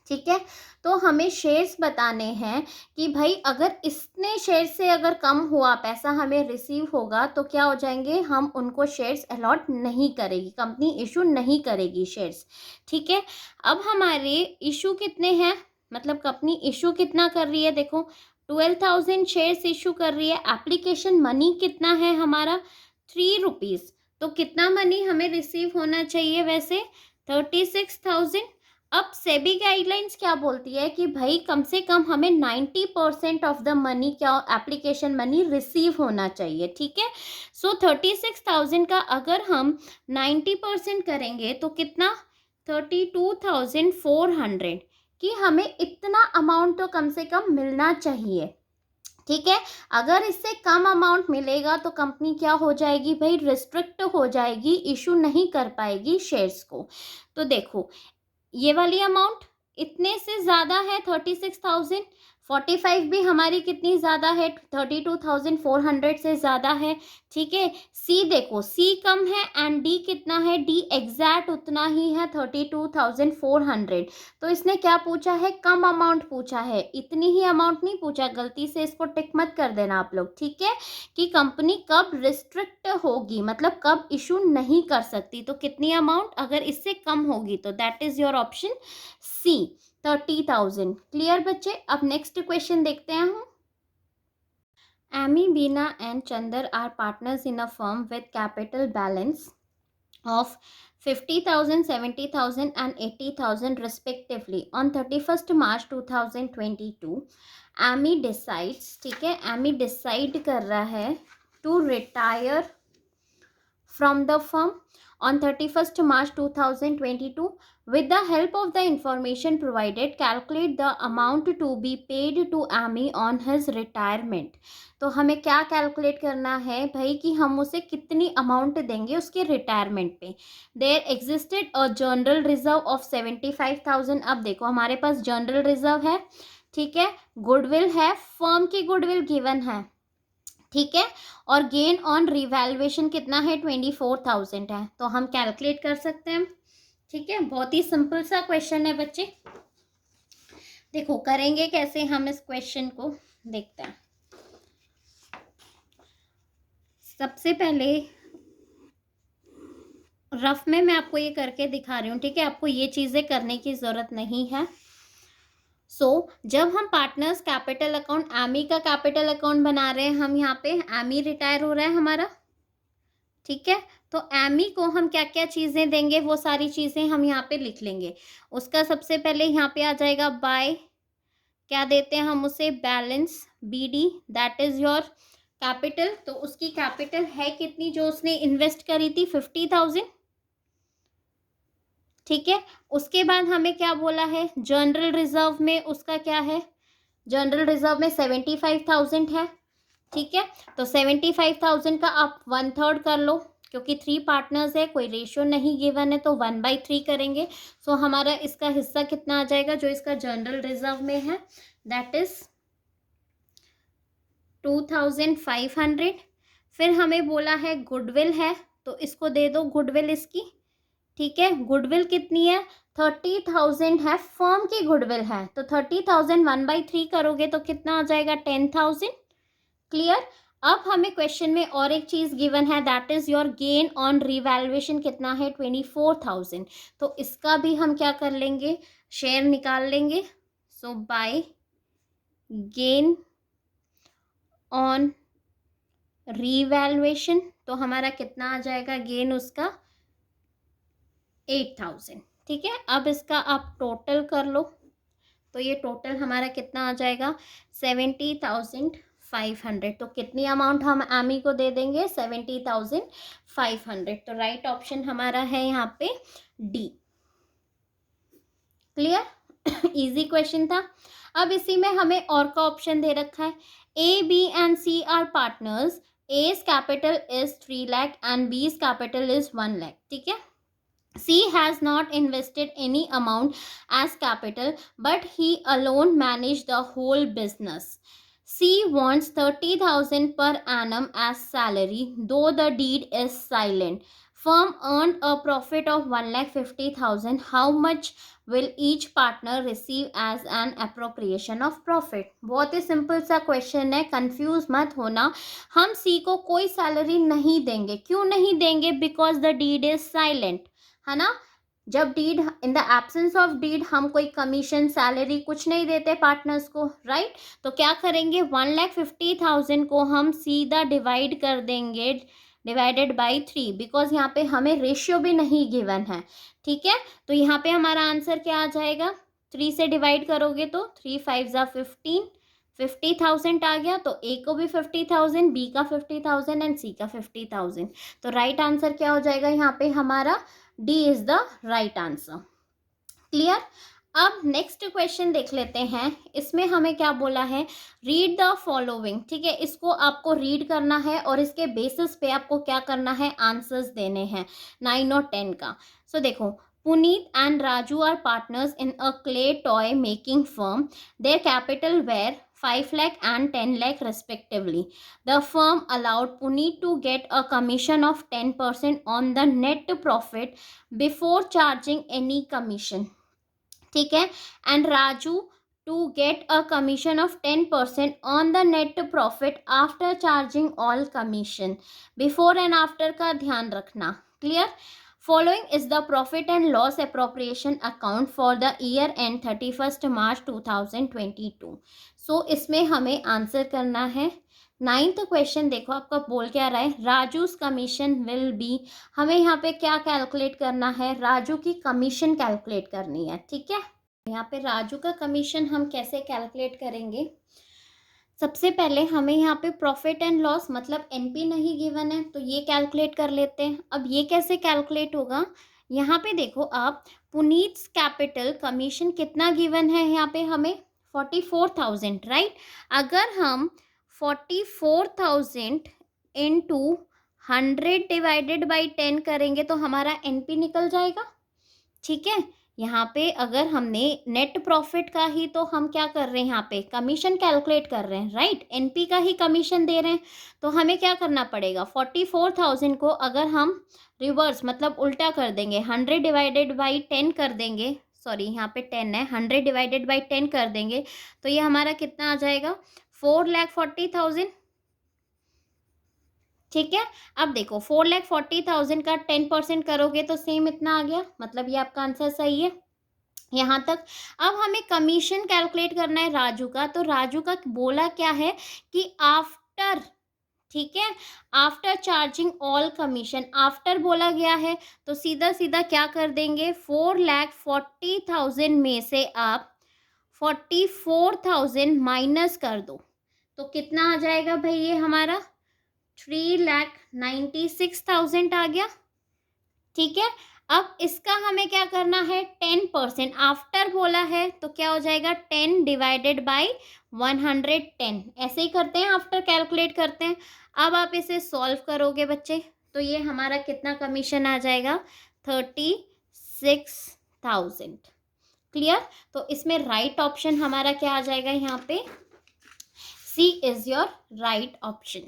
ठीक है, तो हमें shares बताने हैं कि भाई अगर इतने शेयर से अगर कम हुआ पैसा हमें रिसीव होगा तो क्या हो जाएंगे, हम उनको शेयर्स अलॉट नहीं करेगी, कंपनी इशू नहीं करेगी शेयर्स। ठीक है, अब हमारे इशू कितने हैं, मतलब कंपनी इशू कितना कर रही है, देखो 12,000 शेयर्स इशू कर रही है। एप्लीकेशन मनी कितना है हमारा, ₹3। तो कितना मनी हमें रिसीव होना चाहिए वैसे, 36,000। अब सेबी गाइडलाइंस क्या बोलती है कि भाई कम से कम हमें 90% ऑफ द मनी, क्या एप्लीकेशन मनी रिसीव होना चाहिए। ठीक है, सो 36,000 का अगर हम 90% करेंगे तो कितना, 32,400, कि हमें इतना अमाउंट तो कम से कम मिलना चाहिए। ठीक है, अगर इससे कम अमाउंट मिलेगा तो कंपनी क्या हो जाएगी भाई, रिस्ट्रिक्ट हो जाएगी, इशू नहीं कर पाएगी शेयर्स को। तो देखो ये वाली अमाउंट इतने से ज़्यादा है, 36,000, 45 भी हमारी कितनी ज़्यादा है, 32,400 से ज़्यादा है। ठीक है, सी देखो, सी कम है एंड डी कितना है, डी एग्जैक्ट उतना ही है, 32,400। तो इसने क्या पूछा है, कम अमाउंट पूछा है, इतनी ही अमाउंट नहीं पूछा। गलती से इसको टिक मत कर देना आप लोग, ठीक है, कि कंपनी कब रिस्ट्रिक्ट होगी, मतलब कब इशू नहीं कर सकती, तो कितनी अमाउंट अगर इससे कम होगी, तो that is your option C, 30,000। Clear बच्चे, अब नेक्स्ट क्वेश्चन देखते हैं हम। Amy, Beena and Chander are partners in a firm with capital balance of 50,000, 70,000 and 80,000 respectively on 31st March 2022. Amy decides, ठीक है, एमी डिसाइड कर रहा है to retire from the firm on 31st March 2022. With the help of the information provided, calculate the amount to be paid to Amy on his retirement. तो हमें क्या calculate करना है भाई कि हम उसे कितनी अमाउंट देंगे उसके रिटायरमेंट पे। There existed a general reserve of 75,000। अब देखो हमारे पास जनरल रिजर्व है, ठीक है, गुडविल है, फर्म की गुडविल गिवन है, ठीक है, और गेन ऑन रिवैल्यूएशन कितना है, 24,000 है। तो हम कैलकुलेट कर सकते हैं। ठीक है, बहुत ही सिंपल सा क्वेश्चन है बच्चे। देखो करेंगे कैसे हम इस क्वेश्चन को, देखते हैं। सबसे पहले रफ में मैं आपको ये करके दिखा रही हूँ, ठीक है, आपको ये चीज़ें करने की ज़रूरत नहीं है। जब हम पार्टनर्स कैपिटल अकाउंट, एमी का कैपिटल अकाउंट बना रहे हैं हम, यहाँ पे एमी रिटायर हो रहा है हमारा, ठीक है, तो एमी को हम क्या क्या चीज़ें देंगे वो सारी चीज़ें हम यहाँ पे लिख लेंगे। उसका सबसे पहले यहाँ पे आ जाएगा बाय, क्या देते हैं हम उसे, balance, BD, that is your capital. तो उसकी कैपिटल है कितनी जो उसने इन्वेस्ट करी थी, 50,000, ठीक है। उसके बाद हमें क्या बोला है, जनरल रिजर्व में उसका क्या है, जनरल रिजर्व में 75,000 है, ठीक है। तो 75,000 का आप 1/3 कर लो, क्योंकि 3 पार्टनर्स है, कोई रेशियो नहीं गिवन है, तो 1/3 करेंगे। सो हमारा इसका हिस्सा कितना आ जाएगा जो इसका जनरल रिजर्व में है, दैट इज 2,500। फिर हमें बोला है गुडविल है, तो इसको दे दो गुडविल इसकी, ठीक है। गुडविल कितनी है, 30,000 है, फर्म की गुडविल है, तो 30,000 1/3 करोगे तो कितना आ जाएगा, 10,000। क्लियर। अब हमें क्वेश्चन में और एक चीज गिवन है, that is your gain on revaluation कितना है, 24,000। तो इसका भी हम क्या कर लेंगे, शेयर निकाल लेंगे। सो बाय गेन ऑन रिवैल्यूएशन, तो हमारा कितना आ जाएगा गेन उसका, 8,000, ठीक है। अब इसका आप टोटल कर लो, तो ये टोटल हमारा कितना आ जाएगा, 70,500। तो कितनी अमाउंट हम आमी को दे देंगे, 70,500। तो राइट ऑप्शन हमारा है यहाँ पे डी। क्लियर। इजी क्वेश्चन था। अब इसी में हमें और का ऑप्शन दे रखा है, A B and C are partners, A's capital is 3 lakh and B's capital is 1 lakh, ठीक है। C has not invested any amount as capital, but he alone managed the whole business. C wants 30,000 per annum as salary, though the deed is silent. Firm earned a profit of 1,50,000. How much will each partner receive as an appropriation of profit? बहुत ही simple सा question है, confuse मत होना। हम C को कोई salary नहीं देंगे, क्यों नहीं देंगे, because the deed is silent, है ना। जब deed, in the absence of deed हम कोई कमीशन सैलरी कुछ नहीं देते पार्टनर्स को, राइट। तो क्या करेंगे, 1,50,000 को हम सीधा डिवाइड कर देंगे, डिवाइडेड बाई 3, बिकॉज यहाँ पे हमें रेशियो भी नहीं गिवन है, ठीक है। तो यहाँ पे हमारा आंसर क्या आ जाएगा, 3 से डिवाइड करोगे तो 3 5 ज़ा 15, 50,000 आ गया। तो ए को भी 50,000, बी का 50,000 एंड सी का 50,000। तो राइट आंसर क्या हो जाएगा यहाँ पे हमारा, D is the right answer. Clear. अब नेक्स्ट क्वेश्चन देख लेते हैं। इसमें हमें क्या बोला है, रीड द फॉलोइंग, ठीक है। इसको आपको रीड करना है और इसके बेसिस पे आपको क्या करना है, आंसर्स देने हैं 9 और 10 का। सो देखो, Puneet and Raju are partners in a clay toy making firm, their capital were 5 lakh and 10 lakh respectively. The firm allowed Puneet to get a commission of 10% on the net profit before charging any commission. ठीक है, and Raju to get a commission of 10% on the net profit after charging all commission. Before and after का ध्यान रखना। Clear? Following is the profit and loss appropriation account for the year end 31st March 2022. So इसमें हमें answer करना है। 9th question देखो आपका बोल क्या रहा है, राजू's कमीशन विल बी, हमें यहाँ पे क्या कैलकुलेट करना है, राजू की कमीशन कैलकुलेट करनी है, ठीक है। यहाँ पे राजू का कमीशन हम कैसे कैलकुलेट करेंगे, सबसे पहले हमें यहाँ पे प्रॉफिट एंड लॉस, मतलब एनपी नहीं गिवन है, तो ये कैलकुलेट कर लेते हैं। अब ये कैसे कैलकुलेट होगा, यहाँ पे देखो आप, पुनीत्स कैपिटल कमीशन कितना गिवन है यहाँ पे हमें, 44,000, राइट। अगर हम 44,000 इंटू 100 डिवाइडेड बाई 10 करेंगे तो हमारा एनपी निकल जाएगा, ठीक है। यहाँ पे अगर हमने नेट प्रॉफिट का ही, तो हम क्या कर रहे हैं, यहाँ पे कमीशन कैलकुलेट कर रहे हैं, राइट। एनपी का ही कमीशन दे रहे हैं, तो हमें क्या करना पड़ेगा, 44,000 को अगर हम रिवर्स मतलब उल्टा कर देंगे, 100 डिवाइडेड बाई 10 कर देंगे, सॉरी यहाँ पे 10 है, 100 डिवाइडेड बाई 10 कर देंगे, तो ये हमारा कितना आ जाएगा, 4,40,000, ठीक है। अब देखो 4,40,000 का 10% करोगे तो सेम इतना आ गया, मतलब ये आपका आंसर सही है यहाँ तक। अब हमें कमीशन कैलकुलेट करना है राजू का, तो राजू का बोला क्या है कि आफ्टर, ठीक है, after charging all commission, after बोला गया है, तो सीधा सीधा क्या कर देंगे, 4,40,000 में से आप 44,000 माइनस कर दो, तो कितना आ जाएगा भाई, ये हमारा 3,96,000 आ गया, ठीक है। अब इसका हमें क्या करना है, 10%। आफ्टर बोला है तो क्या हो जाएगा, 10 डिवाइडेड बाई 110, ऐसे ही करते हैं, आफ्टर कैलकुलेट करते हैं। अब आप इसे सॉल्व करोगे बच्चे तो ये हमारा कितना कमीशन आ जाएगा, 36,000। क्लियर। तो इसमें राइट ऑप्शन हमारा क्या आ जाएगा, यहाँ पे सी इज योर राइट ऑप्शन।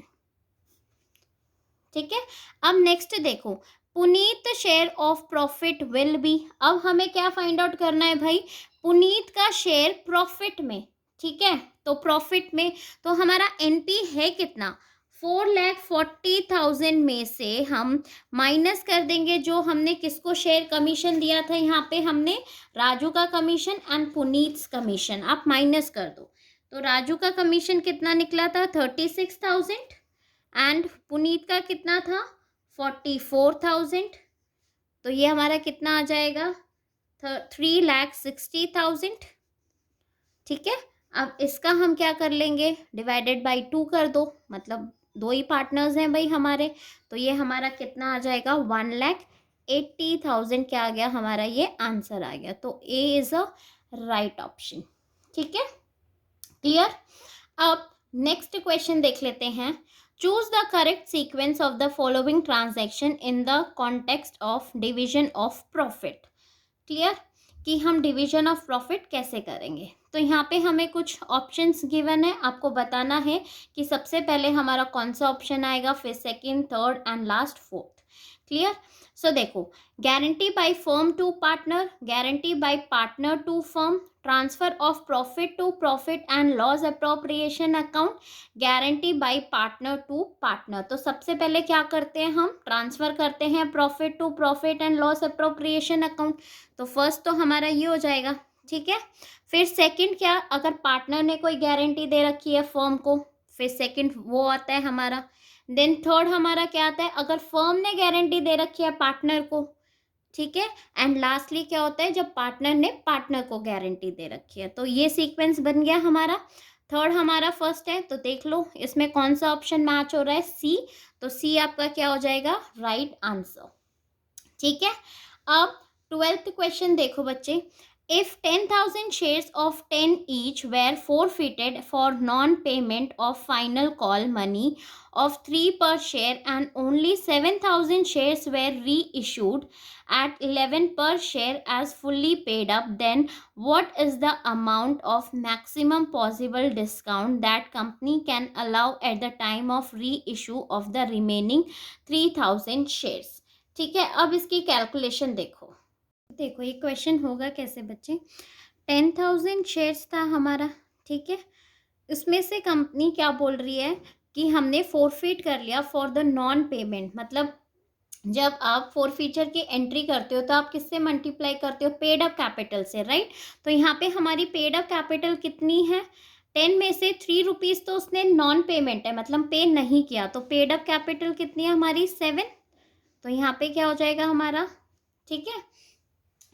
ठीक है। अब नेक्स्ट देखो, Puneet share of profit will be. अब हमें क्या फाइंड आउट करना है भाई, पुनीत का शेयर प्रॉफिट में। ठीक है, तो प्रॉफिट में तो हमारा एनपी है कितना, 4,40,000 में से हम माइनस कर देंगे जो हमने किसको शेयर कमीशन दिया था, यहाँ पे हमने राजू का कमीशन एंड पुनीत कमीशन, आप माइनस कर दो। तो राजू का कमीशन कितना निकला था, 36,000 एंड पुनीत का कितना था, 44,000। तो ये हमारा कितना आ जाएगा, 3,60,000। ठीक है। अब इसका हम क्या कर लेंगे, डिवाइडेड बाई 2 कर दो, मतलब 2 ही पार्टनर्स हैं भाई हमारे। तो ये हमारा कितना आ जाएगा, 1,80,000 क्या आ गया हमारा, ये आंसर आ गया। तो ए इज अ राइट ऑप्शन। ठीक है, क्लियर। अब नेक्स्ट क्वेश्चन देख लेते हैं। Choose the correct sequence of the following transaction in the context of division of profit. Clear, कि हम डिवीजन ऑफ प्रॉफिट कैसे करेंगे। तो यहाँ पे हमें कुछ ऑप्शंस गिवन है, आपको बताना है कि सबसे पहले हमारा कौन सा ऑप्शन आएगा, फिर second, third and last fourth. Clear. So देखो, guarantee by firm to partner, guarantee by partner to firm, transfer of profit to profit and loss appropriation account, guarantee by partner to partner. तो सबसे पहले क्या करते हैं, हम transfer करते हैं profit to profit and loss appropriation account. तो फर्स्ट तो हमारा ये हो जाएगा। ठीक है, फिर सेकंड क्या, अगर पार्टनर ने कोई गारंटी दे रखी है फर्म को, फिर सेकंड वो आता है हमारा। देन थर्ड हमारा क्या आता है, अगर फर्म ने गारंटी दे रखी है पार्टनर को। ठीक है, एंड लास्टली क्या होता है, जब पार्टनर ने पार्टनर को गारंटी दे रखी है। तो ये सीक्वेंस बन गया हमारा। थर्ड हमारा फर्स्ट है, तो देख लो इसमें कौन सा ऑप्शन मैच हो रहा है, सी। तो सी आपका क्या हो जाएगा, राइट आंसर। ठीक है। अब 12th क्वेश्चन देखो बच्चे। If 10,000 shares of 10 each were forfeited for non-payment of final call money of 3 per share and only 7,000 shares were reissued at 11 per share as fully paid up, then what is the amount of maximum possible discount that company can allow at the time of reissue of the remaining 3,000 shares? ठीक है, अब इसकी calculation देखो। देखो ये question होगा कैसे बच्चे, 10,000 शेयर्स था हमारा। ठीक है, इसमें से कंपनी क्या बोल रही है कि हमने फोरफिट कर लिया फॉर द नॉन पेमेंट। मतलब जब आप फोरफीचर की एंट्री करते हो तो आप किससे मल्टीप्लाई करते हो, पेड अप कैपिटल से, राइट। तो यहाँ पे हमारी पेड अप कैपिटल कितनी है, 10 में से 3 रुपीज़ तो उसने नॉन पेमेंट है, मतलब पे नहीं किया। तो पेड अप कैपिटल कितनी है हमारी, 7। तो यहाँ पे क्या हो जाएगा हमारा। ठीक है,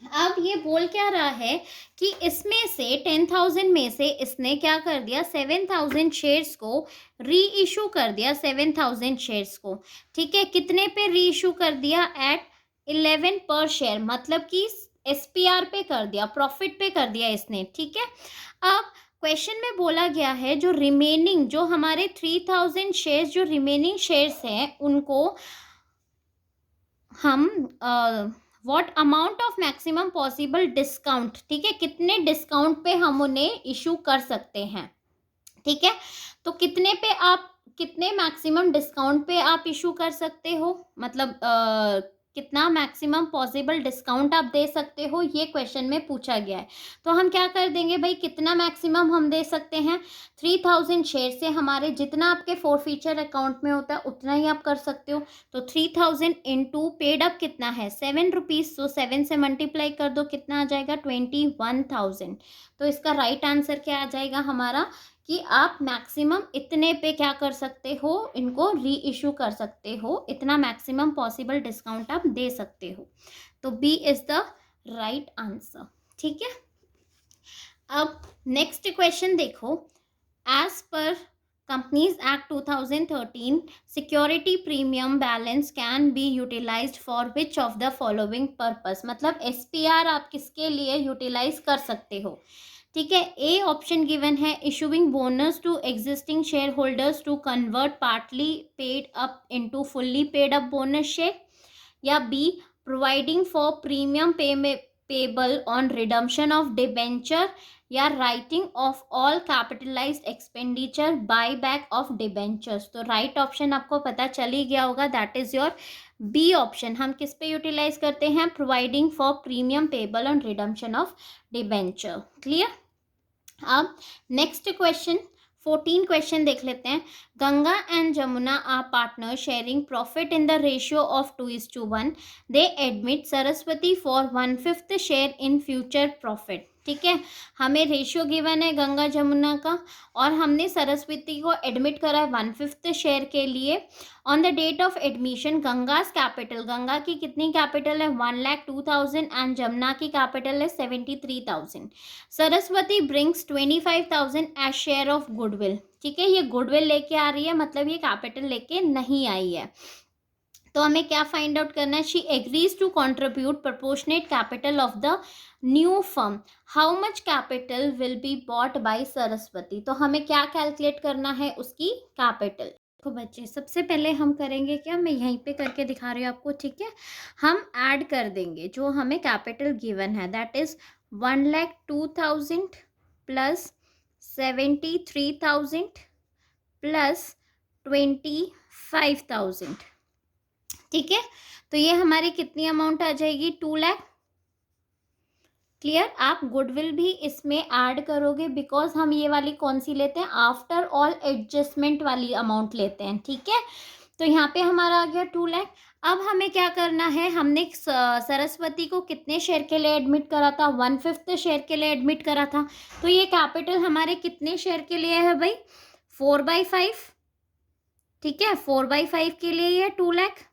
अब ये बोल क्या रहा है कि इसमें से 10,000 में से इसने क्या कर दिया, 7,000 शेयर्स को री इशू कर दिया, 7,000 शेयर्स को। ठीक है, कितने पे री इशू कर दिया, एट 11 पर शेयर, मतलब कि एसपीआर पे कर दिया, प्रॉफिट पे कर दिया इसने। ठीक है, अब क्वेश्चन में बोला गया है जो रिमेनिंग, जो हमारे 3,000 शेयर्स, जो रिमेनिंग शेयर्स हैं उनको हम what amount of maximum possible discount, ठीक है, कितने डिस्काउंट पे हम उन्हें इशू कर सकते हैं। ठीक है, तो कितने पे आप, कितने मैक्सिमम डिस्काउंट पे आप इशू कर सकते हो, मतलब कितना मैक्सिमम पॉसिबल डिस्काउंट आप दे सकते हो, ये क्वेश्चन में पूछा गया है। तो हम क्या कर देंगे भाई, कितना मैक्सिमम हम दे सकते हैं, 3,000 शेयर से हमारे जितना आपके फोरफीचर अकाउंट में होता है उतना ही आप कर सकते हो। तो 3,000 इंटू पेड अप कितना है, 7 रुपीज़, तो 7 से मल्टीप्लाई कर दो, कितना आ जाएगा, 21,000। तो इसका राइट आंसर क्या आ जाएगा हमारा, कि आप मैक्सिमम इतने पे क्या कर सकते हो, इनको री इशू कर सकते हो, इतना मैक्सिमम पॉसिबल डिस्काउंट आप दे सकते हो। तो B is the right answer. ठीक है, अब नेक्स्ट क्वेश्चन देखो। As per Companies Act 2013, security premium balance can be utilized for which of the following purpose? मतलब SPR आप किसके लिए यूटिलाइज कर सकते हो? ठीक है, ए ऑप्शन गिवन है issuing bonus to existing share holders to convert partly paid up into fully paid up bonus share, या B providing for premium payable on redemption of debenture, या writing off all capitalised expenditure buy back of debentures. तो right option आपको पता चल ही गया होगा, that is your B option. हम किस पे यूटिलाइज करते हैं? Providing for premium payable on redemption of debenture. Clear? अब नेक्स्ट क्वेश्चन 14 क्वेश्चन देख लेते हैं। Ganga and Jamuna are partner sharing profit in the ratio of 2:1। They admit Saraswati for 1/5 share in future profit. ठीक है, हमें रेशियो गिवन है गंगा जमुना का और हमने सरस्वती को एडमिट करा है 1/5 शेयर के लिए। On the date of admission Ganga's capital, Ganga की कितनी कैपिटल है? 1,02,000 एंड जमुना की कैपिटल है 73,000। Saraswati brings 25,000 as share of goodwill. ठीक है, ये गुडविल लेके आ रही है, मतलब ये कैपिटल लेके नहीं आई है। तो हमें क्या फाइंड आउट करना है? She agrees to contribute proportionate capital of the new firm. How much capital will be bought by Saraswati? तो हमें क्या कैलकुलेट करना है? उसकी कैपिटल। देखो बच्चे, सबसे पहले हम करेंगे क्या, मैं यहीं पे करके दिखा रही हूँ आपको। ठीक है, हम ऐड कर देंगे जो हमें कैपिटल गिवन है, दैट इज 1,02,000 प्लस 73,000 प्लस 25,000। ठीक है, तो ये हमारी कितनी अमाउंट आ जाएगी? 2 लाख। क्लियर? आप गुडविल भी इसमें ऐड करोगे बिकॉज हम ये वाली कौन सी लेते हैं? आफ्टर ऑल एडजस्टमेंट वाली अमाउंट लेते हैं। ठीक है, तो यहाँ पे हमारा आ गया 2 लाख। अब हमें क्या करना है? हमने सरस्वती को कितने शेयर के लिए एडमिट करा था? 1/5 शेयर के लिए एडमिट करा था। तो ये कैपिटल हमारे कितने शेयर के लिए है भाई? 4/5। ठीक है, 4/5 के लिए ये 2 लाख।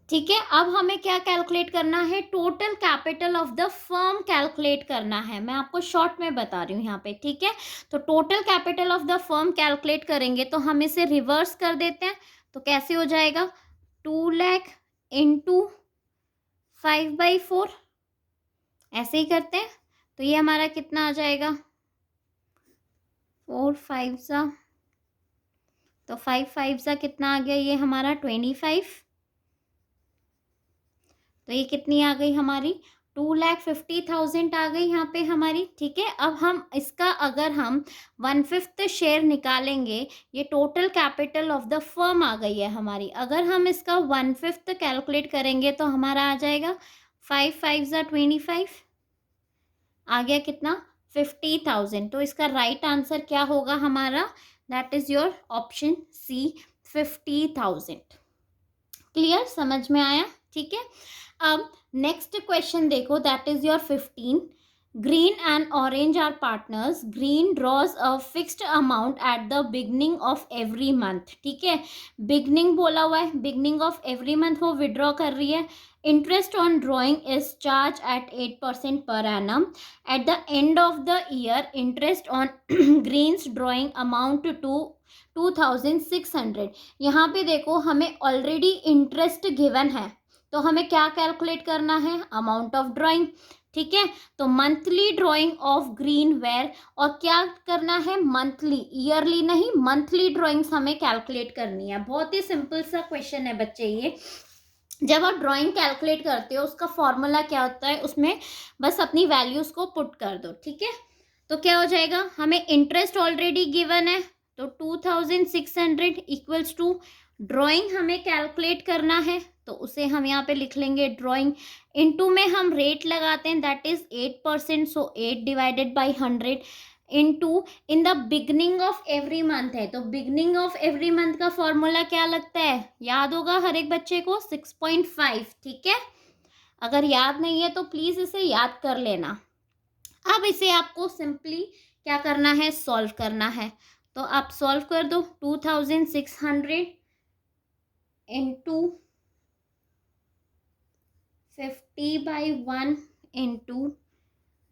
ठीक है, अब हमें क्या कैलकुलेट करना है? Total capital of the firm calculate करना है। मैं आपको शॉर्ट में बता रही हूँ यहाँ पे। ठीक है, तो total capital of the firm calculate करेंगे तो हम इसे रिवर्स कर देते हैं। तो कैसे हो जाएगा? 2 लाख इंटू 5/4, ऐसे ही करते हैं। तो ये हमारा कितना आ जाएगा? 4 5 सा, तो 5 5 सा कितना आ गया? ये हमारा 25। तो ये कितनी आ गई हमारी? 2,50,000 आ गई यहाँ पे हमारी। ठीक है, अब हम इसका अगर हम 1/5 शेयर निकालेंगे, ये total capital of the firm आ गई है हमारी। अगर हम इसका 1/5 कैलकुलेट करेंगे तो हमारा आ जाएगा 5 5 ज़ा 25, आ गया कितना? 50,000। तो इसका राइट आंसर क्या होगा हमारा? That is your option C, 50,000। Clear? समझ में आया? ठीक है, अब नेक्स्ट क्वेश्चन देखो, that is your 15। Green and orange are partners. Green draws a fixed amount at the beginning of every month. ठीक है, बिगनिंग बोला हुआ है, बिगनिंग ऑफ एवरी मंथ वो विड्रॉ कर रही है। Interest on drawing is charge at 8% per annum. At the end of the year interest on green's drawing amount to 2,600। यहाँ पे देखो हमें ऑलरेडी इंटरेस्ट गिवन है, तो हमें क्या कैलकुलेट करना है? Amount of drawing. ठीक है, तो monthly drawing of green where, और क्या करना है? मंथली, ईयरली नहीं, मंथली ड्राइंग्स हमें कैलकुलेट करनी है। बहुत ही सिंपल सा क्वेश्चन है बच्चे ये। जब आप ड्राइंग कैलकुलेट करते हो उसका फॉर्मूला क्या होता है? उसमें बस अपनी वैल्यूज को पुट कर दो। ठीक है, तो क्या हो जाएगा? हमें इंटरेस्ट ऑलरेडी गिवन है, तो 2,600 इक्वल्स टू ड्राइंग हमें कैलकुलेट करना है, तो उसे हम यहाँ पे लिख लेंगे ड्राइंग। इनटू में हम रेट लगाते हैं, that is 8%, so 8 divided by 100 into in the beginning of every month है। तो बिगनिंग ऑफ एवरी मंथ का फॉर्मूला क्या लगता है? याद होगा हर एक बच्चे को, 6.5। ठीक है, अगर याद नहीं है तो प्लीज इसे याद कर लेना। अब इसे आपको सिंपली क्या करना है? सॉल्व करना है। तो आप सॉल्व कर दो। 2,600 इंटू 50/1 इंटू,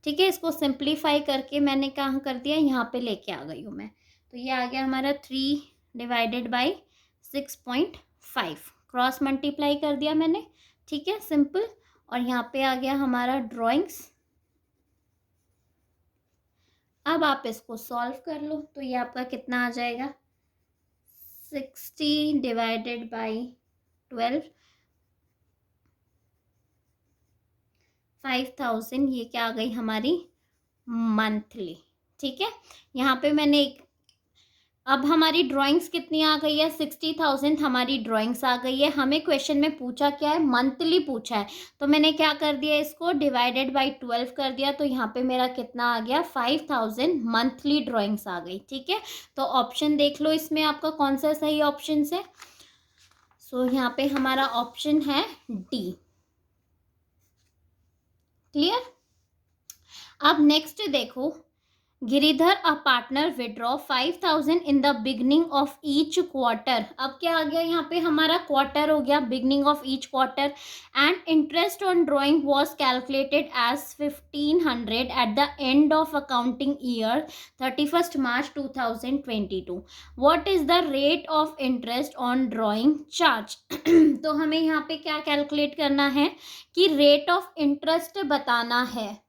ठीक है, इसको सिंप्लीफाई करके मैंने कहाँ कर दिया? यहाँ पे लेके आ गई हूँ मैं। तो ये आ गया हमारा 3/6.5, क्रॉस मल्टीप्लाई कर दिया मैंने, ठीक है, सिंपल। और यहाँ पे आ गया हमारा ड्राइंग्स। अब आप इसको सॉल्व कर लो, तो ये आपका कितना आ जाएगा, 60/12, 5000, ये क्या आ गई हमारी मंथली, ठीक है। यहाँ पे मैंने अब हमारी ड्राइंग्स कितनी आ गई है, 60,000 हमारी ड्राइंग्स आ गई है। हमें क्वेश्चन में पूछा क्या है, मंथली पूछा है, तो मैंने क्या कर दिया, इसको /12 कर दिया, तो यहाँ पे मेरा कितना आ गया, 5000 मंथली ड्राइंग्स आ गई, ठीक है। तो ऑप्शन देख लो इसमें आपका कौन सा सही ऑप्शन है। सो यहाँ पे हमारा ऑप्शन है डी। क्लियर। अब नेक्स्ट देखो, Giridhar a partner withdraw 5000 in the beginning of each quarter. अब क्या आ गया, यहाँ पे हमारा क्वार्टर हो गया, beginning of each quarter, and interest on drawing was calculated as 1500 at the end of accounting year 31 March 2022। What is the rate of interest on drawing charge. तो हमें यहाँ पे क्या कैलकुलेट करना है कि रेट ऑफ इंटरेस्ट बताना है।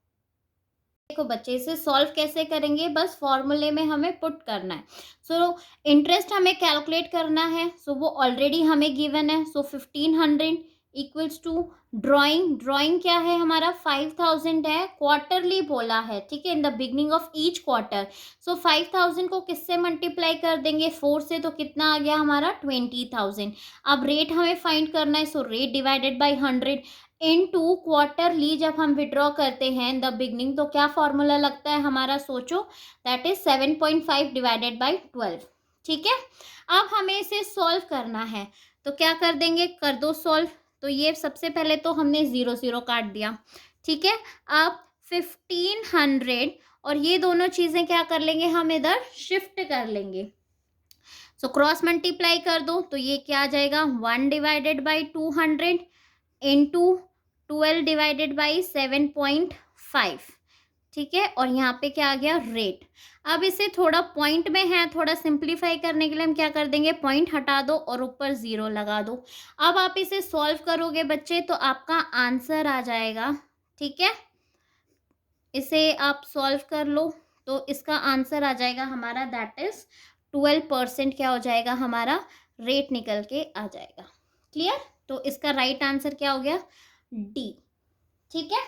देखो बच्चे, इसे सॉल्व कैसे करेंगे, बस फॉर्मूले में हमें पुट करना है। सो इंटरेस्ट हमें कैलकुलेट करना है, सो वो ऑलरेडी हमें गिवन है। सो 1500 इक्वल्स टू ड्राइंग क्या है हमारा, 5000 है, क्वार्टरली बोला है, ठीक है, in the beginning of each quarter. So 5000 को किससे मल्टीप्लाई कर देंगे, 4 से, तो कितना आ गया हमारा 20,000। अब रेट हमें फाइंड करना है, so rate divided by 100 into quarterly. जब हम विड्रॉ करते हैं इन द बिगनिंग, तो क्या फॉर्मूला लगता है हमारा, सोचो, दैट इज 7.5 डिवाइडेड बाई 12, ठीक है। अब हमें इसे सॉल्व करना है, तो क्या कर देंगे, कर दो सॉल्व। तो ये सबसे पहले तो हमने 0 0 काट दिया, ठीक है। अब 1500 और ये दोनों चीज़ें क्या कर लेंगे, हम इधर शिफ्ट कर लेंगे। सो क्रॉस मल्टीप्लाई कर दो, तो ये क्या आ जाएगा, 1 divided by 200 into 12 divided by 7.5, ठीक है। और यहाँ पे क्या आ गया, रेट। अब इसे थोड़ा पॉइंट में है, थोड़ा सिंप्लीफाई करने के लिए हम क्या कर देंगे, पॉइंट हटा दो और ऊपर 0 लगा दो। अब आप इसे सॉल्व करोगे बच्चे, तो आपका आंसर आ जाएगा, ठीक है। इसे आप सॉल्व कर लो, तो इसका आंसर आ जाएगा हमारा, दैट इज 12% क्या हो जाएगा हमारा, रेट निकल के आ जाएगा। क्लियर। तो इसका राइट आंसर क्या हो गया, डी, ठीक है।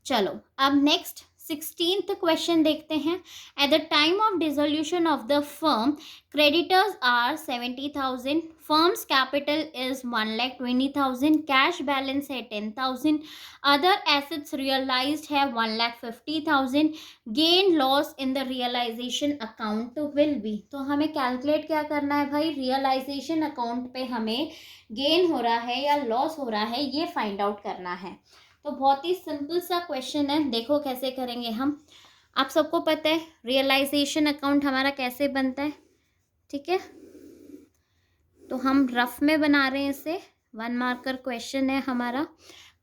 चलो अब नेक्स्ट 16th क्वेश्चन देखते हैं। At the time of dissolution of the firm, creditors are 70,000, firm's capital is 1,20,000, cash balance है 10,000, अदर एसेट्स रियलाइज्ड है 1,50,000, gain loss in the realisation account will be. तो हमें कैलकुलेट क्या करना है भाई, रियलाइजेशन अकाउंट पे हमें गेन हो रहा है या लॉस हो रहा है, ये फाइंड आउट करना है। तो बहुत ही सिंपल सा क्वेश्चन है, देखो कैसे करेंगे हम। आप सबको पता है रियलाइजेशन अकाउंट हमारा कैसे बनता है, ठीक है। तो हम रफ में बना रहे हैं इसे, 1 मार्कर क्वेश्चन है हमारा।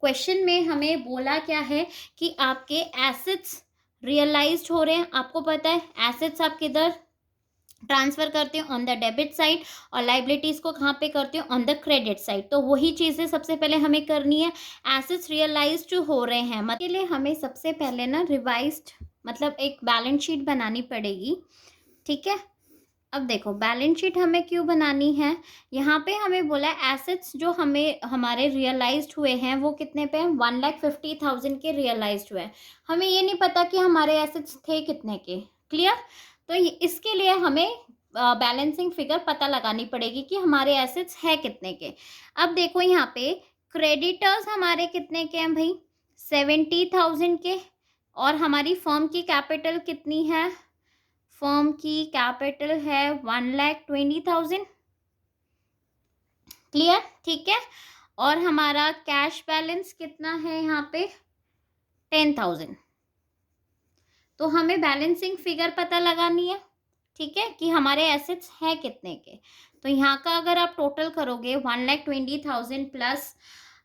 क्वेश्चन में हमें बोला क्या है कि आपके एसेट्स रियलाइज्ड हो रहे हैं। आपको पता है एसेट्स आप किधर ट्रांसफर करते हो, ऑन द डेबिट साइड, और लाइबिलिटीज को कहाँ पे करते हो, ऑन द क्रेडिट साइड। तो वही चीज़ें सबसे पहले हमें करनी है। एसेट्स रियलाइज्ड हो रहे हैं, मतलब के लिए हमें सबसे पहले ना रिवाइज्ड मतलब एक बैलेंस शीट बनानी पड़ेगी, ठीक है। अब देखो बैलेंस शीट हमें क्यों बनानी है, यहाँ पे हमें बोला है एसेट्स जो हमें हमारे रियलाइज्ड हुए हैं वो कितने पे हैं, 1,50,000 के रियलाइज्ड हुए हैं। हमें ये नहीं पता कि हमारे एसेट्स थे कितने के। क्लियर। तो इसके लिए हमें बैलेंसिंग फिगर पता लगानी पड़ेगी कि हमारे एसेट्स है कितने के। अब देखो यहाँ पे क्रेडिटर्स हमारे कितने के हैं भाई, 70,000 के, और हमारी फर्म की कैपिटल कितनी है, फर्म की कैपिटल है 1,20,000। क्लियर, ठीक है। और हमारा कैश बैलेंस कितना है यहाँ पे, 10,000। तो हमें बैलेंसिंग फिगर पता लगानी है, ठीक है, कि हमारे एसेट्स है कितने के। तो यहाँ का अगर आप टोटल करोगे 1,20,000 प्लस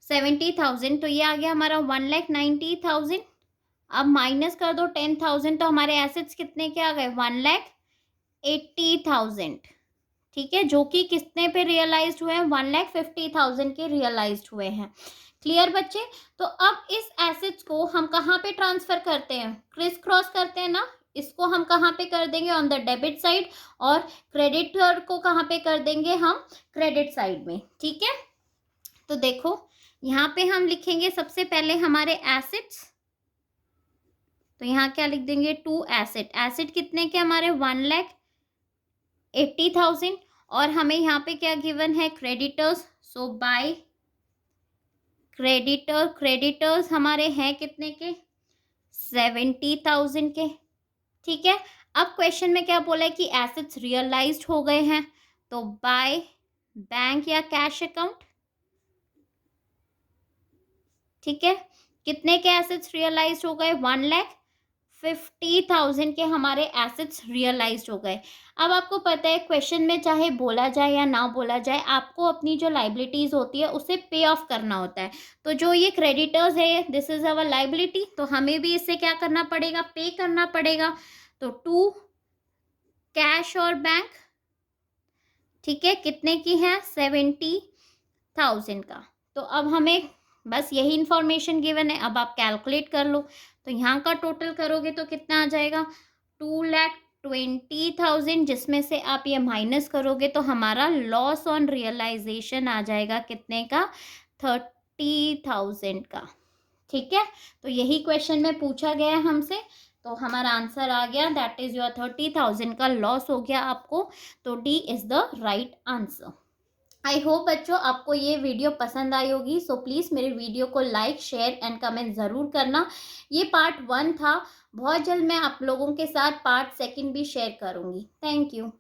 70,000, तो ये आ गया हमारा 1,90,000। अब माइनस कर दो 10,000, तो हमारे एसेट्स कितने के आ गए, 1,00,000 1,80,000, ठीक है, जो कि कितने पे रियलाइज्ड हुए हैं, 1,50,000 के रियलाइज्ड हुए हैं। क्लियर बच्चे? तो अब इस एसेट्स को हम कहाँ पे ट्रांसफर करते हैं, क्रिस क्रॉस करते हैं ना, इसको हम कहाँ पे कर देंगे, ऑन द डेबिट साइड, और क्रेडिटर को कहाँ पे कर देंगे हम, क्रेडिट साइड में, ठीक है। तो देखो यहाँ पे हम लिखेंगे सबसे पहले हमारे एसेट्स, तो यहाँ क्या लिख देंगे, टू एसेट, एसेट कितने के हमारे, 1,80,000, और हमें यहाँ पे क्या गिवन है, क्रेडिटर्स, सो बाय क्रेडिटर, क्रेडिटर्स हमारे हैं कितने के, 70,000 के, ठीक है। अब क्वेश्चन में क्या बोला है कि एसेट्स रियलाइज्ड हो गए हैं, तो बाय बैंक या कैश अकाउंट, ठीक है। कितने के एसेट्स रियलाइज्ड हो गए, 1,50,000 के हमारे एसेट्स रियलाइज्ड हो गए। अब आपको पता है क्वेश्चन में चाहे बोला जाए या ना बोला जाए, आपको अपनी जो लाइबिलिटीज होती है उसे पे ऑफ करना होता है। तो जो ये क्रेडिटर्स है, दिस इज अवर लाइबिलिटी, तो हमें भी इससे क्या करना पड़ेगा, पे करना पड़ेगा। तो टू कैश और बैंक, ठीक है, कितने की है, 70,000 का। तो अब हमें बस यही इंफॉर्मेशन गिवन है, अब आप कैलकुलेट कर लो। तो यहाँ का टोटल करोगे तो कितना आ जाएगा, 2,20,000, जिसमें से आप ये माइनस करोगे तो हमारा लॉस ऑन रियलाइजेशन आ जाएगा कितने का, 30,000 का, ठीक है। तो यही क्वेश्चन में पूछा गया है हमसे, तो हमारा आंसर आ गया, दैट इज योर 30,000 का लॉस हो गया आपको। तो D is the right answer. I hope बच्चों आपको ये वीडियो पसंद आई होगी, सो प्लीज़ मेरे वीडियो को लाइक, शेयर एंड कमेंट ज़रूर करना। ये पार्ट 1 था, बहुत जल्द मैं आप लोगों के साथ पार्ट 2 भी शेयर करूँगी। Thank you.